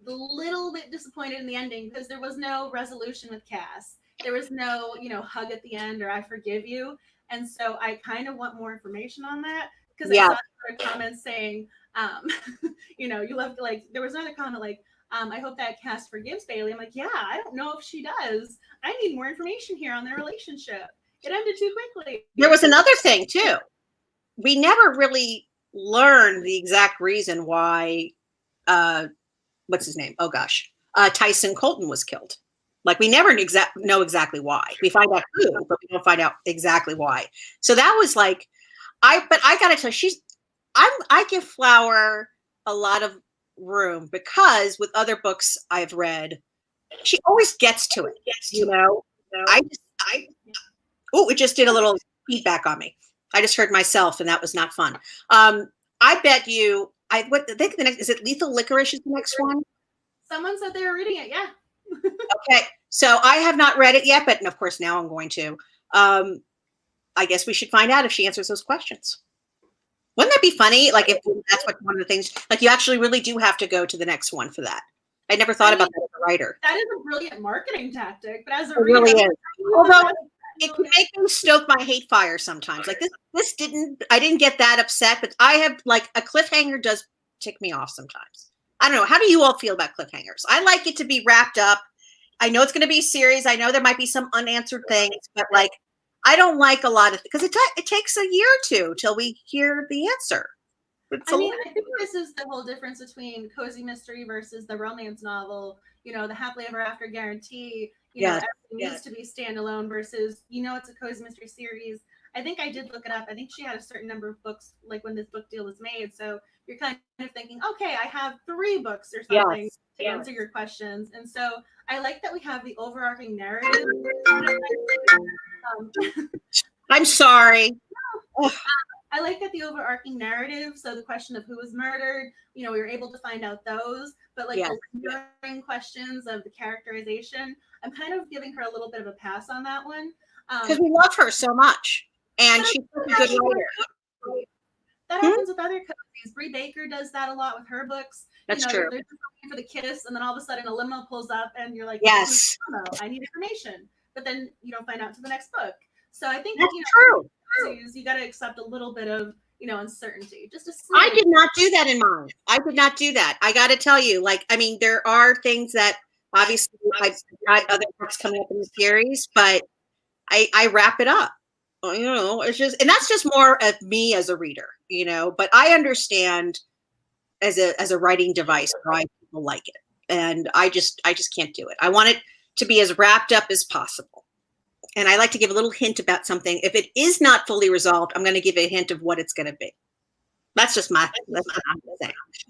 a little bit disappointed in the ending, because there was no resolution with Cass. There was no, hug at the end or I forgive you. And so I kind of want more information on that, because I saw other comments saying, you love, like, there was another comment like, I hope that Cass forgives Bailey. I'm like, yeah, I don't know if she does. I need more information here on their relationship. It ended too quickly. There was another thing too. We never really learned the exact reason why, what's his name? Oh gosh, Tyson Colton was killed. Like, we never know exactly why. We find out who, but we don't find out exactly why. So that was like, but I gotta tell you, I give Flower a lot of room, because with other books I've read, she always gets to it. It just did a little feedback on me. I just heard myself, and that was not fun. I bet you, the next, is it Lethal Licorice is the next one? Someone said they were reading it, yeah. Okay, so I have not read it yet, but of course now I'm going to. I guess we should find out if she answers those questions. Wouldn't that be funny? Like, if that's one of the things, like, you actually really do have to go to the next one for that. I never thought about that writer. That is a brilliant marketing tactic, but as a It reader, really is. Although it can make me stoke my hate fire sometimes. Like I didn't get that upset, but I have like a cliffhanger does tick me off sometimes. I don't know. How do you all feel about cliffhangers? I like it to be wrapped up. I know it's going to be a series. I know there might be some unanswered things, but like, I don't like a lot of, because it takes a year or two till we hear the answer. I mean, I think this is the whole difference between cozy mystery versus the romance novel. You know, the happily ever after guarantee. You know, everything needs to be standalone versus, you know, it's a cozy mystery series. I think I did look it up. I think she had a certain number of books, like when this book deal was made. So you're kind of thinking, okay, I have 3 books or something to answer your questions. And so I like that we have the overarching narrative. I'm sorry. I like that the overarching narrative. So the question of who was murdered, you know, we were able to find out those. But like the lingering questions of the characterization, I'm kind of giving her a little bit of a pass on that one. Because we love her so much. And she's such a good writer. That happens with other cozies. Bree Baker does that a lot with her books. That's true. They're just looking for the kiss, and then all of a sudden a limo pulls up, and you're like, yes, I need information. But then you don't find out to the next book. So I think that's true. You got to accept a little bit of, you know, uncertainty. Just I did not do that in mine. I did not do that. I got to tell you, like, I mean, there are things that obviously I've got other books coming up in the series, but I wrap it up. You know, it's just, and that's just more of me as a reader, you know, but I understand as a writing device why people like it. And I just can't do it. I want it to be as wrapped up as possible. And I like to give a little hint about something. If it is not fully resolved, I'm going to give a hint of what it's going to be. That's just my thing.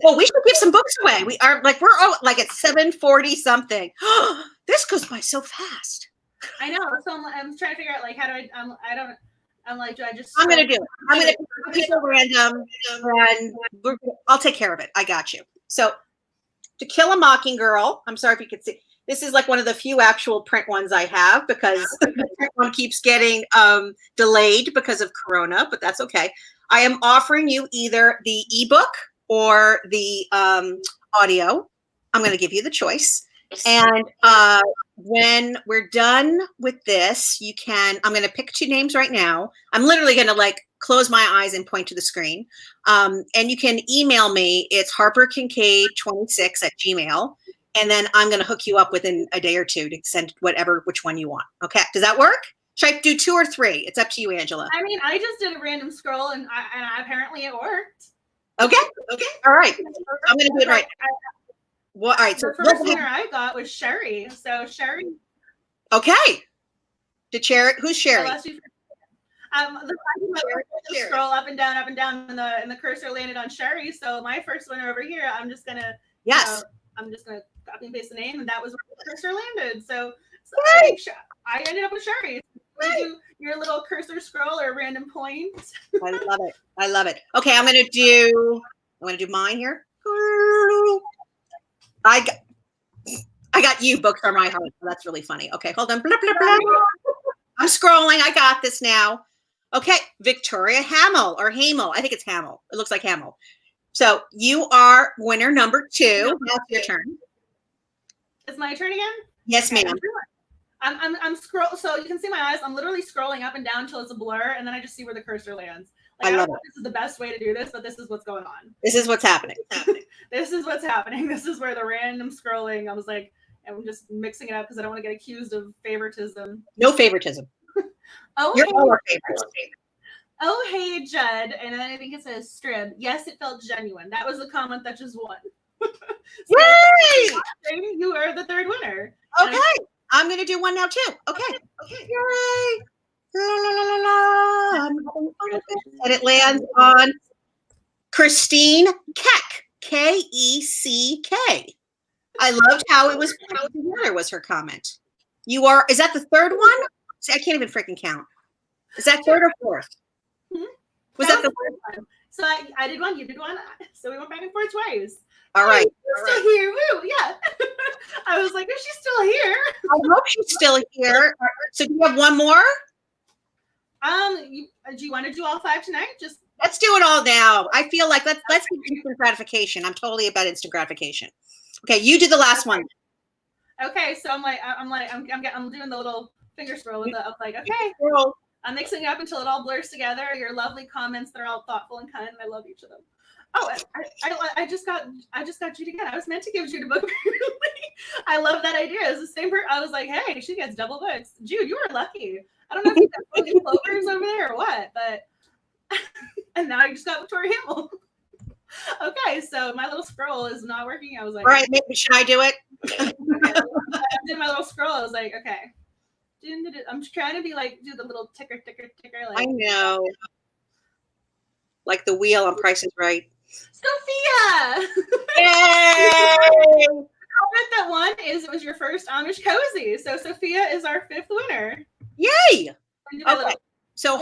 Well, we should give some books away. We are like, we're all like at 7:40 something. This goes by so fast. I know. So I'm trying to figure out like how do I'm like, do I just? I'm gonna do it. I'm gonna pick people random, and I'll take care of it. I got you. So, To Kill a Mockingjay. I'm sorry if you could see. This is like one of the few actual print ones I have because the print one keeps getting delayed because of Corona, but that's okay. I am offering you either the ebook or the audio. I'm going to give you the choice. And when we're done with this, you can, I'm going to pick 2 names right now. I'm literally going to like close my eyes and point to the screen. And you can email me. It's harperkincaid26@gmail.com. And then I'm going to hook you up within a day or 2 to send which one you want. Okay. Does that work? Should I do 2 or 3? It's up to you, Angela. I mean, I just did a random scroll and apparently it worked. Okay. All right. I'm going to do it right now. Well, all right. So the first winner I got was Sherry. So Sherry. Okay. Who's Sherry? Scroll up and down, and the cursor landed on Sherry. So my first winner over here, I'm just gonna copy and paste the name, and that was where the cursor landed. So I ended up with Sherry. Do your little cursor scroll or random point. I love it. Okay, I'm gonna do mine here. I got you, Books Are My Heart. That's really funny. Okay, hold on. Blah, blah, blah. I'm scrolling. I got this now. Okay, Victoria Hamill or Hamel. I think it's Hamill. It looks like Hamill. So you are winner number 2. That's your turn. It's my turn again? Yes, ma'am. I'm scroll. So you can see my eyes. I'm literally scrolling up and down until it's a blur, and then I just see where the cursor lands. Like, I don't know if this is the best way to do this, but this is what's going on. This is what's happening. This is what's happening. This is where the random scrolling. I was like, I'm just mixing it up because I don't want to get accused of favoritism. No favoritism. You're all our favorites. Oh, hey, Judd. And then I think it says Strib. Yes, it felt genuine. That was the comment that just won. Yay! You are the 3rd winner. Okay. I'm going to do one now, too. Okay. Yay! La, la, la, la, la. And it lands on Christine Keck. Keck. I loved how it was put together was her comment. Is that the 3rd one? See, I can't even freaking count. Is that 3rd or 4th? Was that the 3rd one? So I did one, you did one. So we went back and forth twice. All right. You're still here. Woo, yeah. I was like, is she still here? I hope she's still here. So do you have one more? Do you want to do all 5 tonight? Just let's do it all now. I feel like let's do instant gratification. I'm totally about instant gratification. Okay, you do the last one. Okay, so I'm doing the little finger scroll with the. I'm like, okay, I'm mixing it up until it all blurs together. Your lovely comments that are all thoughtful and kind. I love each of them. Oh, I just got Jude again. I was meant to give Jude a book. I love that idea. It's the same person. I was like, hey, she gets double books. Jude, you were lucky. I don't know if you got any clovers over there or what, but and now I just got Victoria Hamill. Okay, so my little scroll is not working. I was like, all right, maybe should I do it? Okay, I did my little scroll. I was like, okay. I'm trying to be like, do the little ticker. Like, I know. Like the wheel on Price is Right. Sophia! Yay! Comment that won is it was your first Amish cozy. So Sophia is our 5th winner. Yay! Okay. So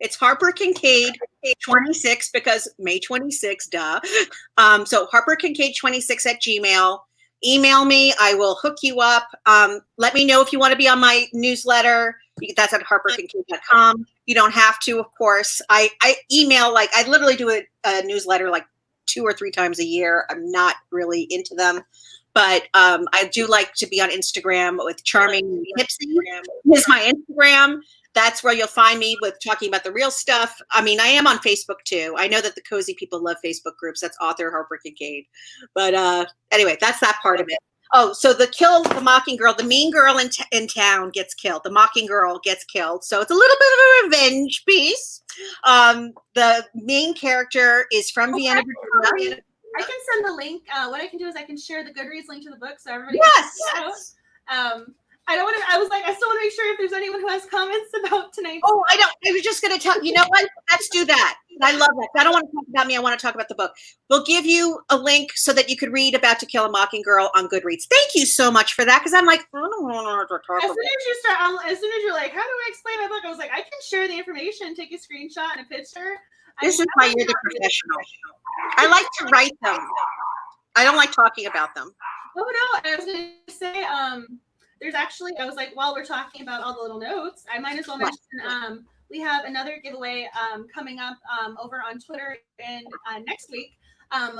it's Harper Kincaid 26 because May 26, duh. So Harper Kincaid 26 at Gmail. Email me. I will hook you up. Let me know if you want to be on my newsletter. That's at harperkincaid.com. You don't have to, of course. I email, like, I literally do a newsletter like 2 or 3 times a year. I'm not really into them. But I do like to be on Instagram with Charming Tipsy. Is my Instagram. That's where you'll find me with talking about the real stuff. I mean, I am on Facebook too. I know that the cozy people love Facebook groups. That's author Harper Kincaid. But anyway, that's that part of it. Oh, so Kill the Mockingjay, the mean girl in town gets killed. The Mockingjay gets killed. So it's a little bit of a revenge piece. The main character is from Vienna, Virginia. I can send the link. What I can do is I can share the Goodreads link to the book so everybody Yes. I don't want to. I was like, I still want to make sure if there's anyone who has comments about tonight. Oh, I don't. I was just going to tell you know what? Let's do that. I love that. I don't want to talk about me. I want to talk about the book. We'll give you a link so that you could read about To Kill a Mockingjay on Goodreads. Thank you so much for that because I'm like, I don't want to talk about it. As soon as you're like, how do I explain my book? I was like, I can share the information, take a screenshot and a picture. This is why you're the professional. I like to write them. I don't like talking about them. Oh no, I was going to say, there's actually, I was like, while we're talking about all the little notes, I might as well mention we have another giveaway coming up over on Twitter in next week. I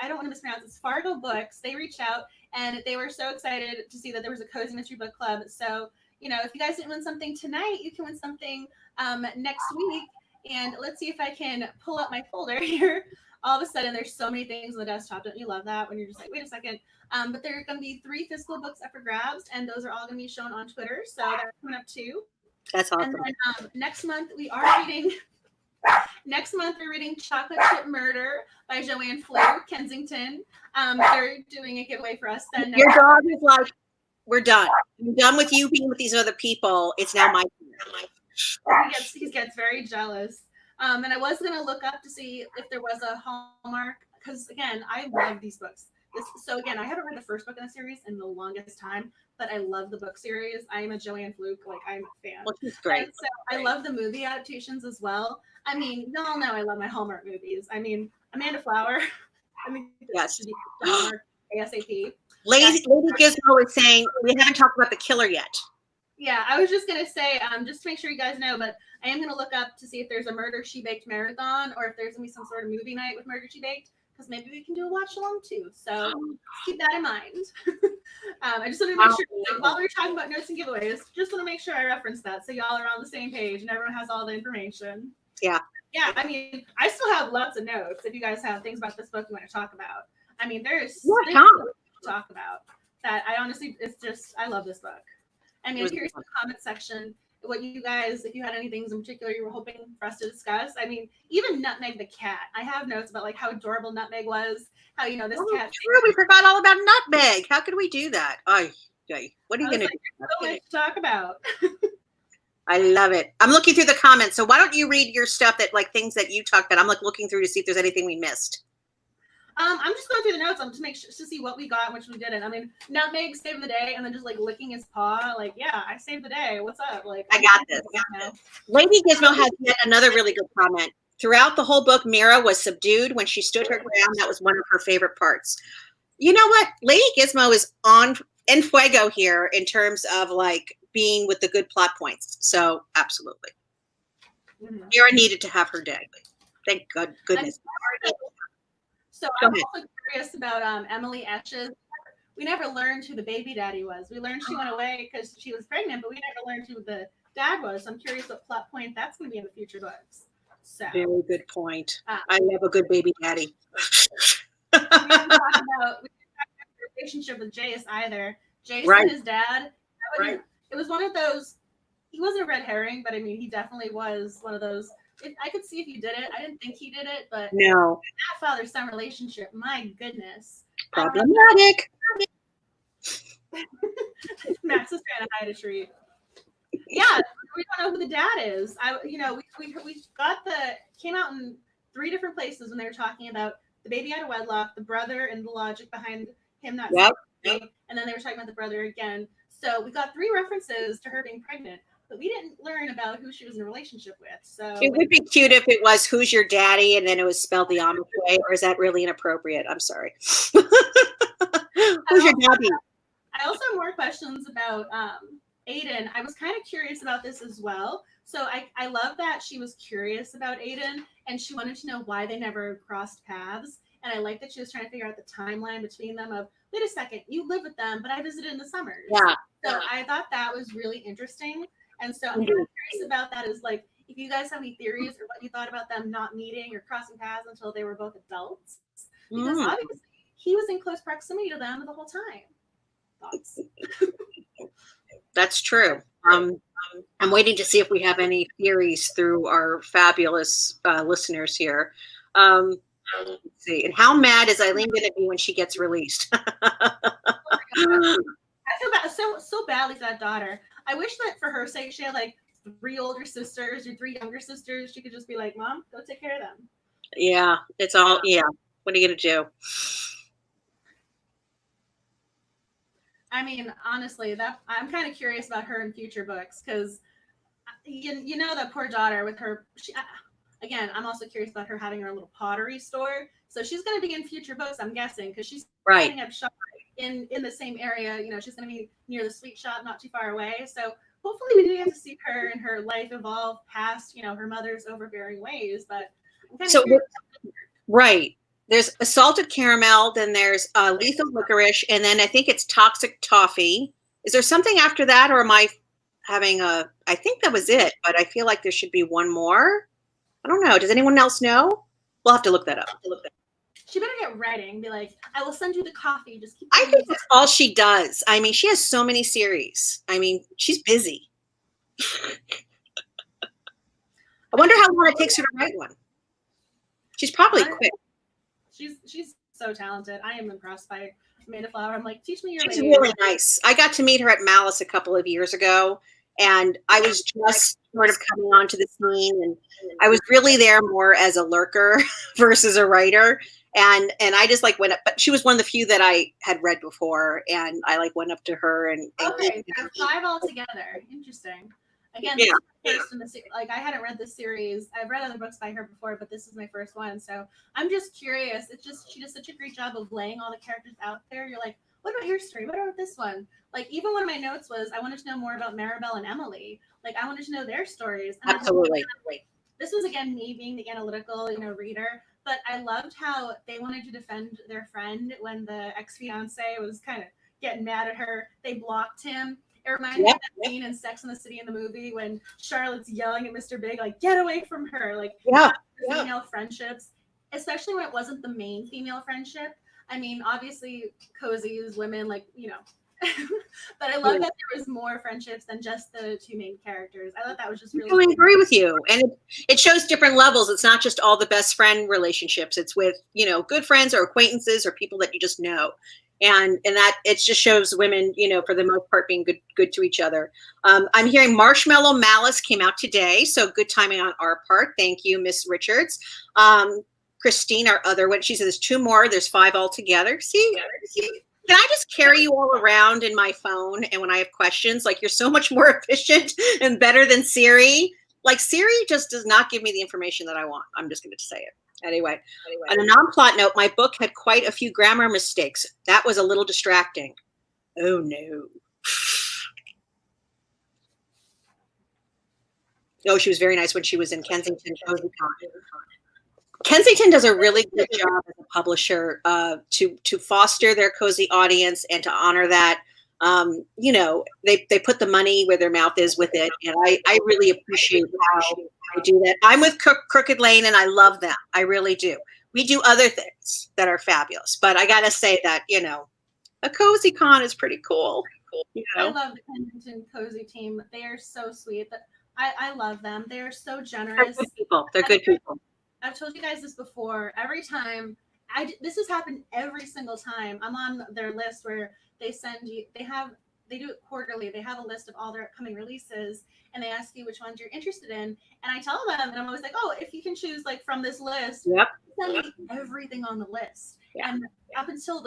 don't want to mispronounce it. It's Fargo Books. They reached out and they were so excited to see that there was a cozy mystery book club. So, you know, if you guys didn't win something tonight, you can win something next week. And let's see if I can pull up my folder here. All of a sudden, there's so many things on the desktop. Don't you love that when you're just like, wait a second? But there are going to be 3 physical books up for grabs, and those are all going to be shown on Twitter. So they're coming up too. That's awesome. And then next month we are reading. Next month we're reading Chocolate Chip Murder by Joanne Flew, Kensington. They're doing a giveaway for us. Then your dog is like, we're done. I'm done with you being with these other people. It's now my turn. He gets very jealous. And I was going to look up to see if there was a Hallmark, because again, I love these books. So again, I haven't read the first book in the series in the longest time, but I love the book series. I am a Joanne Fluke, like I'm a fan. Well, she's great. And so I love the movie adaptations as well. I mean, y'all know I love my Hallmark movies. I mean, Amanda Flower. I mean, yes. Hallmark ASAP. Lady Gizmo is saying we haven't talked about the killer yet. Yeah, I was just gonna say, just to make sure you guys know, but I am gonna look up to see if there's a Murder She Baked marathon or if there's gonna be some sort of movie night with Murder She Baked, because maybe we can do a watch along too. So keep that in mind. I just want to make sure, while we were talking about notes and giveaways, just want to make sure I reference that so y'all are on the same page and everyone has all the information. Yeah. Yeah, I mean, I still have lots of notes if you guys have things about this book you want to talk about. I mean, there's things to talk about that I honestly, it's just, I love this book. I mean, I'm curious in the comment section what you guys, if you had any things in particular you were hoping for us to discuss. I mean, even Nutmeg the cat. I have notes about like how adorable Nutmeg was, how, you know, this cat. True, we forgot all about Nutmeg. How could we do that? What are you going to do? So much to talk about. I love it. I'm looking through the comments. So why don't you read your stuff that like things that you talked about? I'm like looking through to see if there's anything we missed. I'm just going through the notes to make sure to see what we got and which we didn't. I mean, Nutmeg saved the day, and then just like licking his paw, like, yeah, I saved the day. What's up? Like, I got this. Lady Gizmo has yet another really good comment. Throughout the whole book, Mira was subdued when she stood her ground. That was one of her favorite parts. You know what? Lady Gizmo is en fuego here in terms of like being with the good plot points. So absolutely, Mira needed to have her day. Thank goodness. So I'm also curious about Emily Etch's we never learned who the baby daddy was. We learned she went away because she was pregnant, but we never learned who the dad was. So I'm curious what plot point that's going to be in the future books. So Very good point. I love a good baby daddy. we didn't talk about the relationship with Jace either. Jace and his dad. It was one of those. He wasn't a red herring, but I mean, he definitely was one of those. I could see if you did it. I didn't think he did it, but no. That father-son relationship, my goodness. Problematic. Max is trying to hide a treat. Yeah, we don't know who the dad is. We got came out in 3 different places when they were talking about the baby out of wedlock, the brother, and the logic behind him not saying, and then they were talking about the brother again. So we got 3 references to her being pregnant, but we didn't learn about who she was in a relationship with. So it would be cute if it was "Who's your daddy?" and then it was spelled the Amish way, or is that really inappropriate? I'm sorry. Who's your daddy? I also have more questions about Aiden. I was kind of curious about this as well. So I love that she was curious about Aiden and she wanted to know why they never crossed paths. And I like that she was trying to figure out the timeline between them of, wait a second, you live with them, but I visited in the summers. Yeah. So I thought that was really interesting. And so I'm kind of curious about that is like, if you guys have any theories or what you thought about them not meeting or crossing paths until they were both adults. Because obviously he was in close proximity to them the whole time. Thoughts? That's true. I'm waiting to see if we have any theories through our fabulous listeners here. Let's see. And how mad is Eileen going to be when she gets released? I feel bad, so badly for that daughter. I wish that for her sake, she had like 3 older sisters or 3 younger sisters. She could just be like, Mom, go take care of them. Yeah, it's all, yeah. What are you going to do? I mean, honestly, that I'm kind of curious about her in future books because you know that poor daughter with her. Again, I'm also curious about her having her little pottery store. So she's going to be in future books, I'm guessing, because she's setting up shop in the same area. You know, she's going to be near the sweet shop, not too far away. So hopefully we do get to see her and her life evolve past, her mother's overbearing ways. But I'm kind of curious. Right. There's a salted caramel, then there's lethal licorice, and then I think it's toxic toffee. Is there something after that, or am I having I think that was it, but I feel like there should be one more. I don't know. Does anyone else know? We'll have to look that up. She better get writing. Be like, I will send you the coffee. Just keep. I think that's all she does. I mean, she has so many series. I mean, she's busy. I wonder how long it takes her to write one. She's probably quick. She's so talented. I am impressed by Amanda Flower. I'm like, teach me your. She's really nice. I got to meet her at Malice a couple of years ago, and I was just sort of coming onto the scene, and I was really there more as a lurker versus a writer. And I just like went up, but she was one of the few that I had read before, and I like went up to her and okay, 5 altogether. Interesting. Again, first in the like I hadn't read this series. I've read other books by her before, but this is my first one. So I'm just curious. It's just she does such a great job of laying all the characters out there. You're like, what about your story? What about this one? Like even one of my notes was I wanted to know more about Maribel and Emily. Like I wanted to know their stories. And absolutely. This was again me being the analytical, reader. But I loved how they wanted to defend their friend when the ex-fiance was kind of getting mad at her. They blocked him. It reminded me of that scene in Sex and the City in the movie when Charlotte's yelling at Mr. Big, like, get away from her. Like, female friendships, especially when it wasn't the main female friendship. I mean, obviously, cozies, women, like, but I love that there was more friendships than just the 2 main characters. I thought that was just really cool. I agree with you. And it shows different levels. It's not just all the best friend relationships. It's with, good friends or acquaintances or people that you just know. And that it just shows women, for the most part, being good to each other. I'm hearing Marshmallow Malice came out today, so good timing on our part. Thank you, Miss Richards. Christine, our other one, she says there's 2 more. There's 5 altogether. See, can I just carry you all around in my phone? And when I have questions, like you're so much more efficient and better than Siri. Like Siri just does not give me the information that I want. I'm just going to say it. Anyway, on a non-plot note, my book had quite a few grammar mistakes. That was a little distracting. Oh, no. Oh, she was very nice when she was in Kensington. Kensington does a really good job as a publisher to foster their cozy audience and to honor that. You know, they put the money where their mouth is with it, and I really appreciate how they do that. I'm with Crooked Lane, and I love them. I really do. We do other things that are fabulous, but I gotta say that, you know, a cozy con is pretty cool. You I know, love the Kensington Cozy team. They are so sweet. I love them. They are so they're generous. good people. They're good people. I've told you guys this before. Every time this has happened every single time. I'm on their list where they send you. They do it quarterly. They have a list of all their upcoming releases, and they ask you which ones you're interested in. And I tell them, and I'm always like, oh, if you can choose like from this list, Yep. send me everything on the list. Yeah. And up until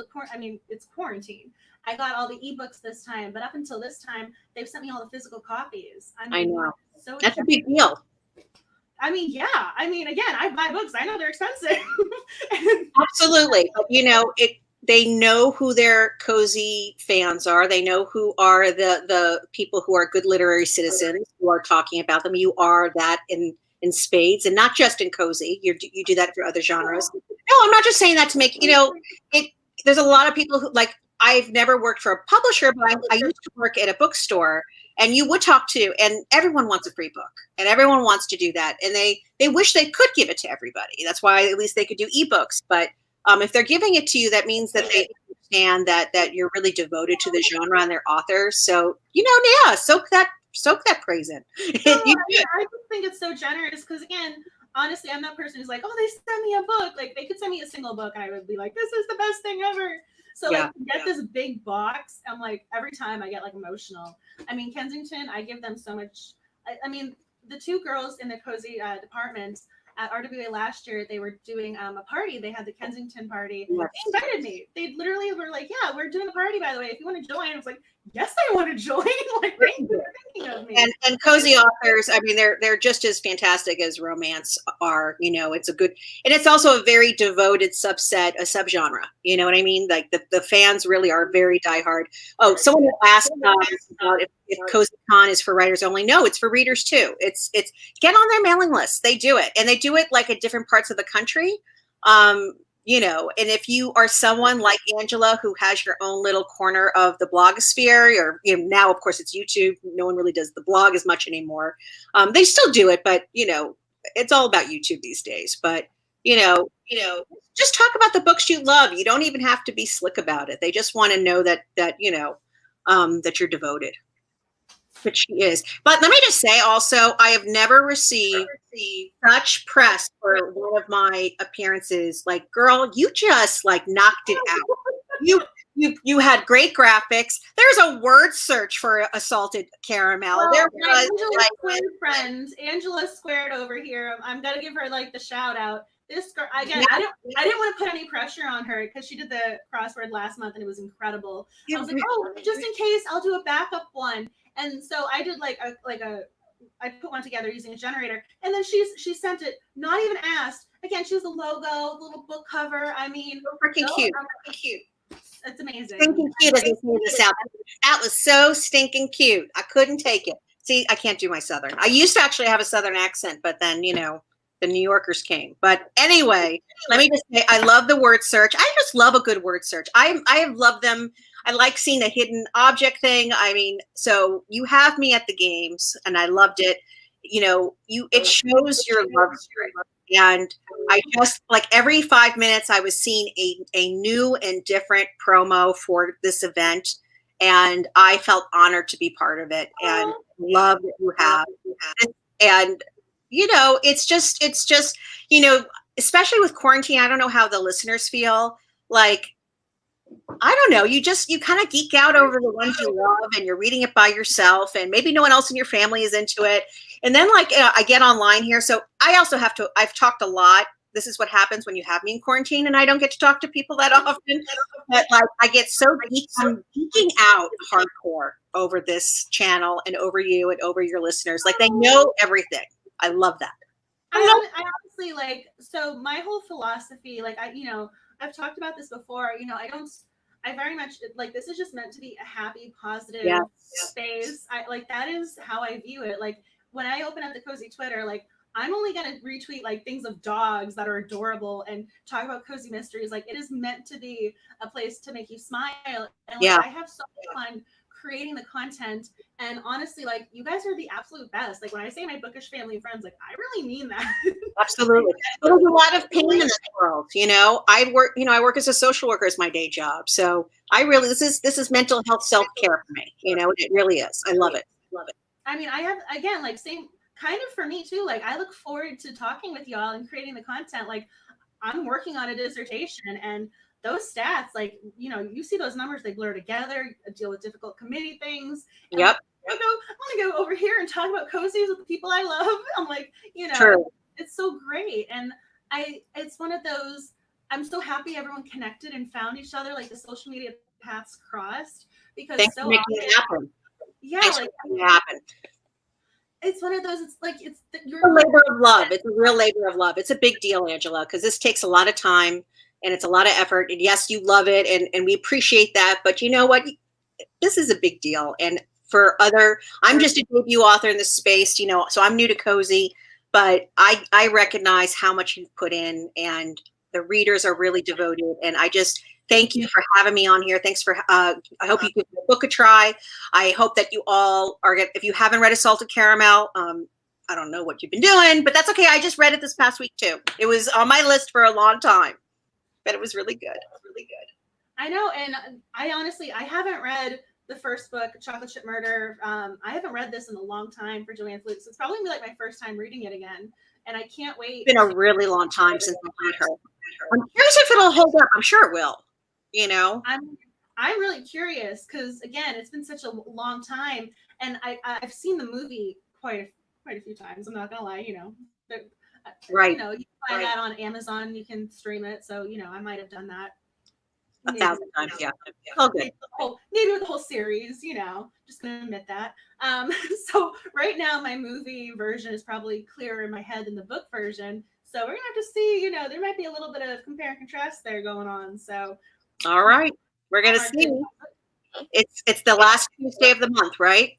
it's quarantine. I got all the ebooks this time, but up until this time, they've sent me all the physical copies. I know. So That's a big deal. I mean, yeah. I mean, again, I buy books. I know they're expensive. Absolutely. But you know, they know who their cozy fans are. They know who are the people who are good literary citizens who are talking about them. You are that in spades, and not just in cozy. You do that for other genres. No, I'm not just saying that to make, you know, there's a lot of people who, like, I've never worked for a publisher, but I used to work at a bookstore, and you would talk to, and everyone wants a free book, and everyone wants to do that, and they wish they could give it to everybody. That's why at least they could do ebooks. But if they're giving it to you, that means that they understand that you're really devoted to the genre and their authors. So, you know, yeah, soak that praise in. No, I just think it's so generous because, again, honestly, I'm that person who's like, oh, they sent me a book. Like, they could send me a single book, and I would be like, this is the best thing ever. So, like, to get this big box, I'm like, every time I get, like, emotional. I mean, Kensington, I give them so much. I mean, the two girls in the cozy department at RWA last year, they were doing a party. They had the Kensington party. Yes. They invited me. They literally were like, yeah, we're doing a party, by the way. If you want to join, I was like, yes, I want to join. Like, thank you for thinking of me. And cozy authors, I mean, they're just as fantastic as romance are. You know, it's a good, and it's also a very devoted subset, a subgenre. You know what I mean? Like the fans really are very diehard. Oh, someone asked about if Cozy Con is for writers only. No, it's for readers too. It's get on their mailing list. They do it, and they do it like at different parts of the country. You know, and if you are someone like Angela who has your own little corner of the blogosphere, or, you know, now of course it's YouTube. No one really does the blog as much anymore. They still do it, but, you know, it's all about YouTube these days. But, you know, just talk about the books you love. You don't even have to be slick about it. They just want to know that you know, that you're devoted. Which she is. But let me just say also, I have never received such press for one of my appearances. Like, girl, you just like knocked it out. You had great graphics. There's a word search for assaulted caramel. Well, there was like friend Angela Squared over here. I'm gonna give her like the shout out. This girl, again, I didn't want to put any pressure on her because she did the crossword last month and it was incredible. I was like, oh, just in case, I'll do a backup one. And so I did I put one together using a generator, and then she sent it, not even asked. Again, she has the logo, the little book cover. I mean, freaking cute. It's amazing. Stinking cute as they say this out. That was so stinking cute. I couldn't take it. See, I can't do my Southern. I used to actually have a Southern accent, but then, you know, the New Yorkers came. But anyway, let me just say, I love the word search. I just love a good word search. I have loved them. I like seeing the hidden object thing. I mean, so you have me at the games, and I loved it. You know, it shows your love story. And I just, like, every 5 minutes I was seeing a new and different promo for this event, and I felt honored to be part of it, and love that you have. And you know, it's just, you know, especially with quarantine, I don't know how the listeners feel. Like, I don't know, you kind of geek out over the ones you love, and you're reading it by yourself, and maybe no one else in your family is into it. And then, like, I get online here. So I also I've talked a lot. This is what happens when you have me in quarantine and I don't get to talk to people that often. But like, I get so I'm geeking out hardcore over this channel and over you and over your listeners. Like, they know everything. I love that. I honestly, like, so my whole philosophy, like, I've talked about this before, you know, I very much, like, this is just meant to be a happy, positive space. That is how I view it. Like, when I open up the Cozy Twitter, like, I'm only gonna retweet like things of dogs that are adorable and talk about cozy mysteries. Like it is meant to be a place to make you smile. And like Yeah. I have so much fun creating the content. And honestly, like you guys are the absolute best. Like when I say my bookish family and friends, like I really mean that. Absolutely. There's a lot of pain in this world, you know. I work as a social worker as my day job. So I really this is mental health self-care for me, you know, it really is. I love it. Love it. I mean, I have again like same kind of for me too. Like I look forward to talking with y'all and creating the content. Like I'm working on a dissertation and those stats, like, you know, you see those numbers, they blur together, deal with difficult committee things. And Yep. I want to go over here and talk about cozies with the people I love. I'm like, you know, True. It's so great. And it's one of those, I'm so happy everyone connected and found each other, like the social media paths crossed because Thanks so for making often, it happen. yeah, Thanks like for making it happen. it's one of those, it's like, it's It's a labor of love. It's a real labor of love. It's a big deal, Angela, because this takes a lot of time and it's a lot of effort. And yes, you love it and we appreciate that. But you know what? This is a big deal. And for I'm just a debut author in this space, you know, so I'm new to Cozy, but I recognize how much you've put in and the readers are really devoted. And I just thank you for having me on here. Thanks for, I hope you give the book a try. I hope that you all if you haven't read Assaulted Caramel, I don't know what you've been doing, but that's okay. I just read it this past week too. It was on my list for a long time, but it was really good. It was really good. I know. And I honestly, I haven't read the first book, Chocolate Chip Murder. I haven't read this in a long time for Joanne Flukes. It's probably gonna be like my first time reading it again. And I can't wait. It's been a really long time since I read her. I'm curious if it'll hold up. I'm sure it will. You know, I'm really curious because again, it's been such a long time, and I've seen the movie quite a few times. I'm not gonna lie, you know. Right. You know, you can find that on Amazon. You can stream it, so you know I might have done that 1,000 times. Yeah. Oh, good. Maybe with the whole series. You know, just gonna admit that. So right now my movie version is probably clearer in my head than the book version. So we're gonna have to see. You know, there might be a little bit of compare and contrast there going on. So. All right. We're going to see. It's the last Tuesday of the month, right?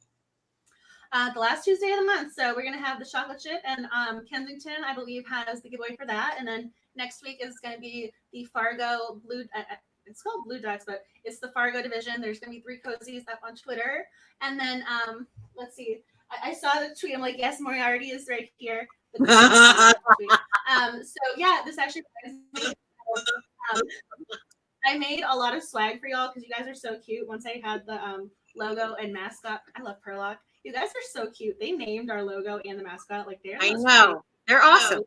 The last Tuesday of the month. So we're going to have the chocolate chip and Kensington, I believe, has the giveaway for that. And then next week is going to be the Fargo Blue. It's called Blue Dogs, but it's the Fargo division. There's going to be 3 cozies up on Twitter. And then let's see. I saw the tweet. I'm like, yes, Moriarty is right here. So yeah, this actually I made a lot of swag for y'all because you guys are so cute. Once I had the logo and mascot, I love Perlock. You guys are so cute. They named our logo and the mascot like they're. I know they're awesome.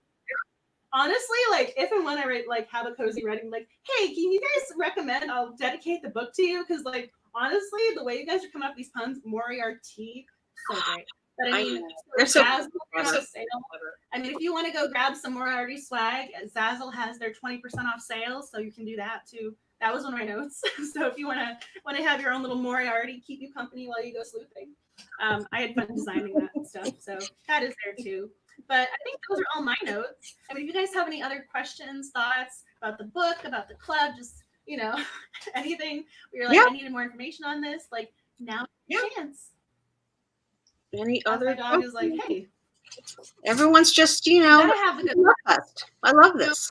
Honestly, like if and when I have a cozy reading, like, hey, can you guys recommend I'll dedicate the book to you? Because like honestly, the way you guys are coming up with these puns, Moriarty, so great. But I mean, they're so Zazzle on sale. I mean, if you want to go grab some Moriarty swag, Zazzle has their 20% off sale, so you can do that too. That was one of my notes. So if you want to have your own little Moriarty, keep you company while you go sleuthing. I had fun designing that stuff, so that is there too. But I think those are all my notes. I mean, if you guys have any other questions, thoughts about the book, about the club, just you know, anything where you're like, I needed more information on this, like now's your chance. Any other dog is like, hey, everyone's just, you know, have the good I love this.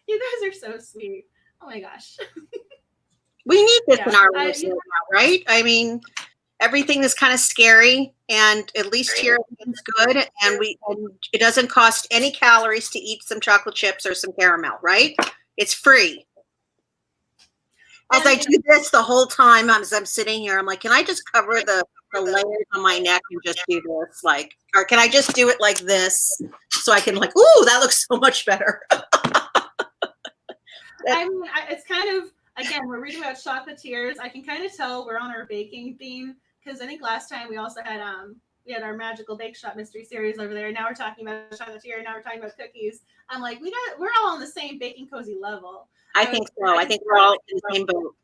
You guys are so sweet. Oh my gosh. We need this in our lives now, right? I mean, everything is kind of scary, and at least here it's good, and it doesn't cost any calories to eat some chocolate chips or some caramel, right? It's free. As I do this the whole time as I'm sitting here, I'm like, can I just cover the layers on my neck and just do this? Like, or can I just do it like this so I can like, ooh, that looks so much better. I mean, it's kind of, again, we're reading about chocolatiers. I can kind of tell we're on our baking theme because I think last time we also had our magical bake shop mystery series over there. Now we're talking about chocolatier. Now we're talking about cookies. I'm like, we're all on the same baking cozy level. I think so. I think we're all in the same boat.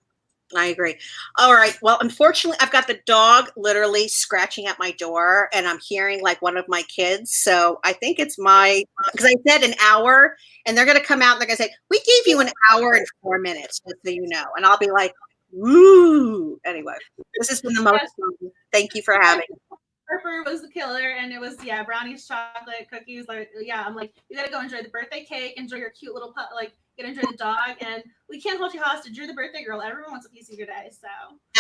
I agree. All right. Well, unfortunately, I've got the dog literally scratching at my door, and I'm hearing like one of my kids. So I think it's because I said an hour, and they're going to come out and they're going to say, we gave you an hour and 4 minutes, just so you know. And I'll be like, woo. Anyway, this has been the most fun. Thank you for having me. Harper was the killer, and it was brownies, chocolate, cookies. Like I'm like, you gotta go enjoy the birthday cake, enjoy your cute little like you gotta enjoy the dog, and we can't hold you hostage. You're the birthday girl. Everyone wants a piece of your day. So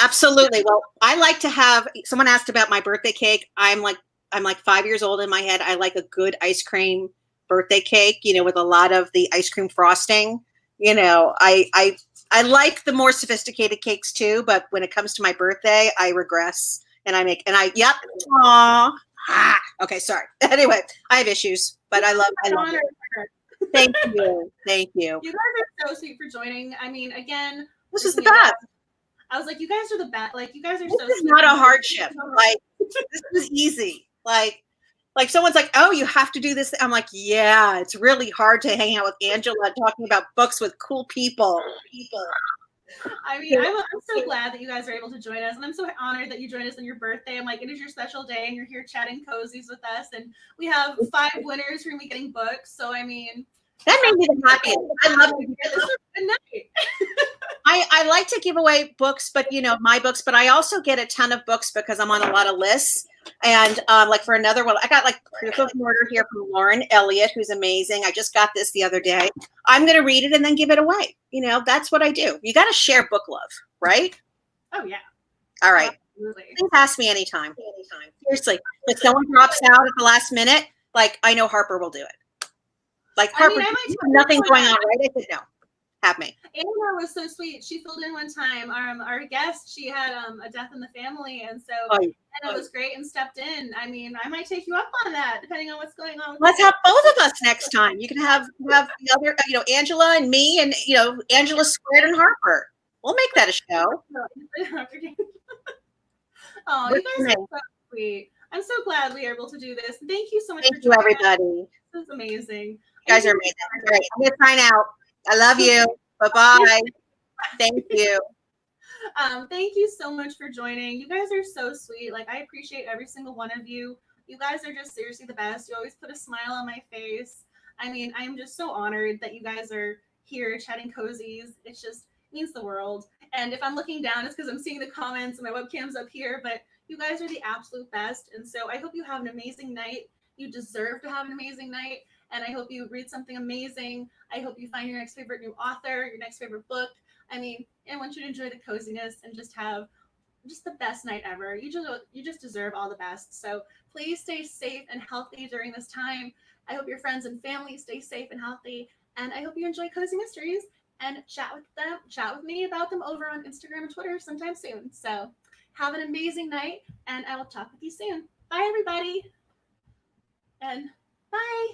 absolutely. Well, I like to have. Someone asked about my birthday cake. I'm like 5 years old in my head. I like a good ice cream birthday cake. With a lot of the ice cream frosting. I like the more sophisticated cakes too, but when it comes to my birthday, I regress and yep. Aww. Okay, sorry. Anyway, I have issues, but I love it. Thank you. Thank you. You guys are so sweet for joining. I mean, again, this is the best. I was like, you guys are the best. Like, you guys are this so is sweet. Not a hardship. Like, this is easy. Like someone's like, oh, you have to do this. I'm like, yeah, it's really hard to hang out with Angela talking about books with cool people. I mean, I'm so glad that you guys are able to join us, and I'm so honored that you joined us on your birthday. I'm like, it is your special day, and you're here chatting cozies with us, and we have 5 winners who are getting books. So I mean, that made me the happiest. I love it. This is a good night. I like to give away books, but my books, but I also get a ton of books because I'm on a lot of lists. And like for another one, I got like Proof of Murder here from Lauren Elliott, who's amazing. I just got this the other day. I'm going to read it and then give it away. That's what I do. You got to share book love, right? Oh, yeah. All right. Absolutely. Please ask me anytime. Seriously. If someone drops out at the last minute, like I know Harper will do it. Like Harper, nothing going on, right? I said no. Have me. Anna was so sweet. She filled in one time. Our guest, she had a death in the family, and so Anna was great and stepped in. I mean, I might take you up on that, depending on what's going on. Let's have both of us next time. You can have the other, Angela and me, and Angela squared and Harper. We'll make that a show. Oh, you guys are so sweet. I'm so glad we were able to do this. Thank you so much. Thank you, everybody. This is amazing. You guys are amazing. All right, I'm gonna sign out. I love you. Bye-bye. Thank you. Thank you so much for joining. You guys are so sweet. Like, I appreciate every single one of you. You guys are just seriously the best. You always put a smile on my face. I mean, I am just so honored that you guys are here chatting cozies. It just means the world. And if I'm looking down, it's because I'm seeing the comments and my webcam's up here, but you guys are the absolute best. And so I hope you have an amazing night. You deserve to have an amazing night. And I hope you read something amazing. I hope you find your next favorite new author, your next favorite book. I mean, I want you to enjoy the coziness and just have just the best night ever. You just deserve all the best. So please stay safe and healthy during this time. I hope your friends and family stay safe and healthy. And I hope you enjoy Cozy Mysteries and chat with me about them over on Instagram and Twitter sometime soon. So have an amazing night, and I will talk with you soon. Bye, everybody. And bye.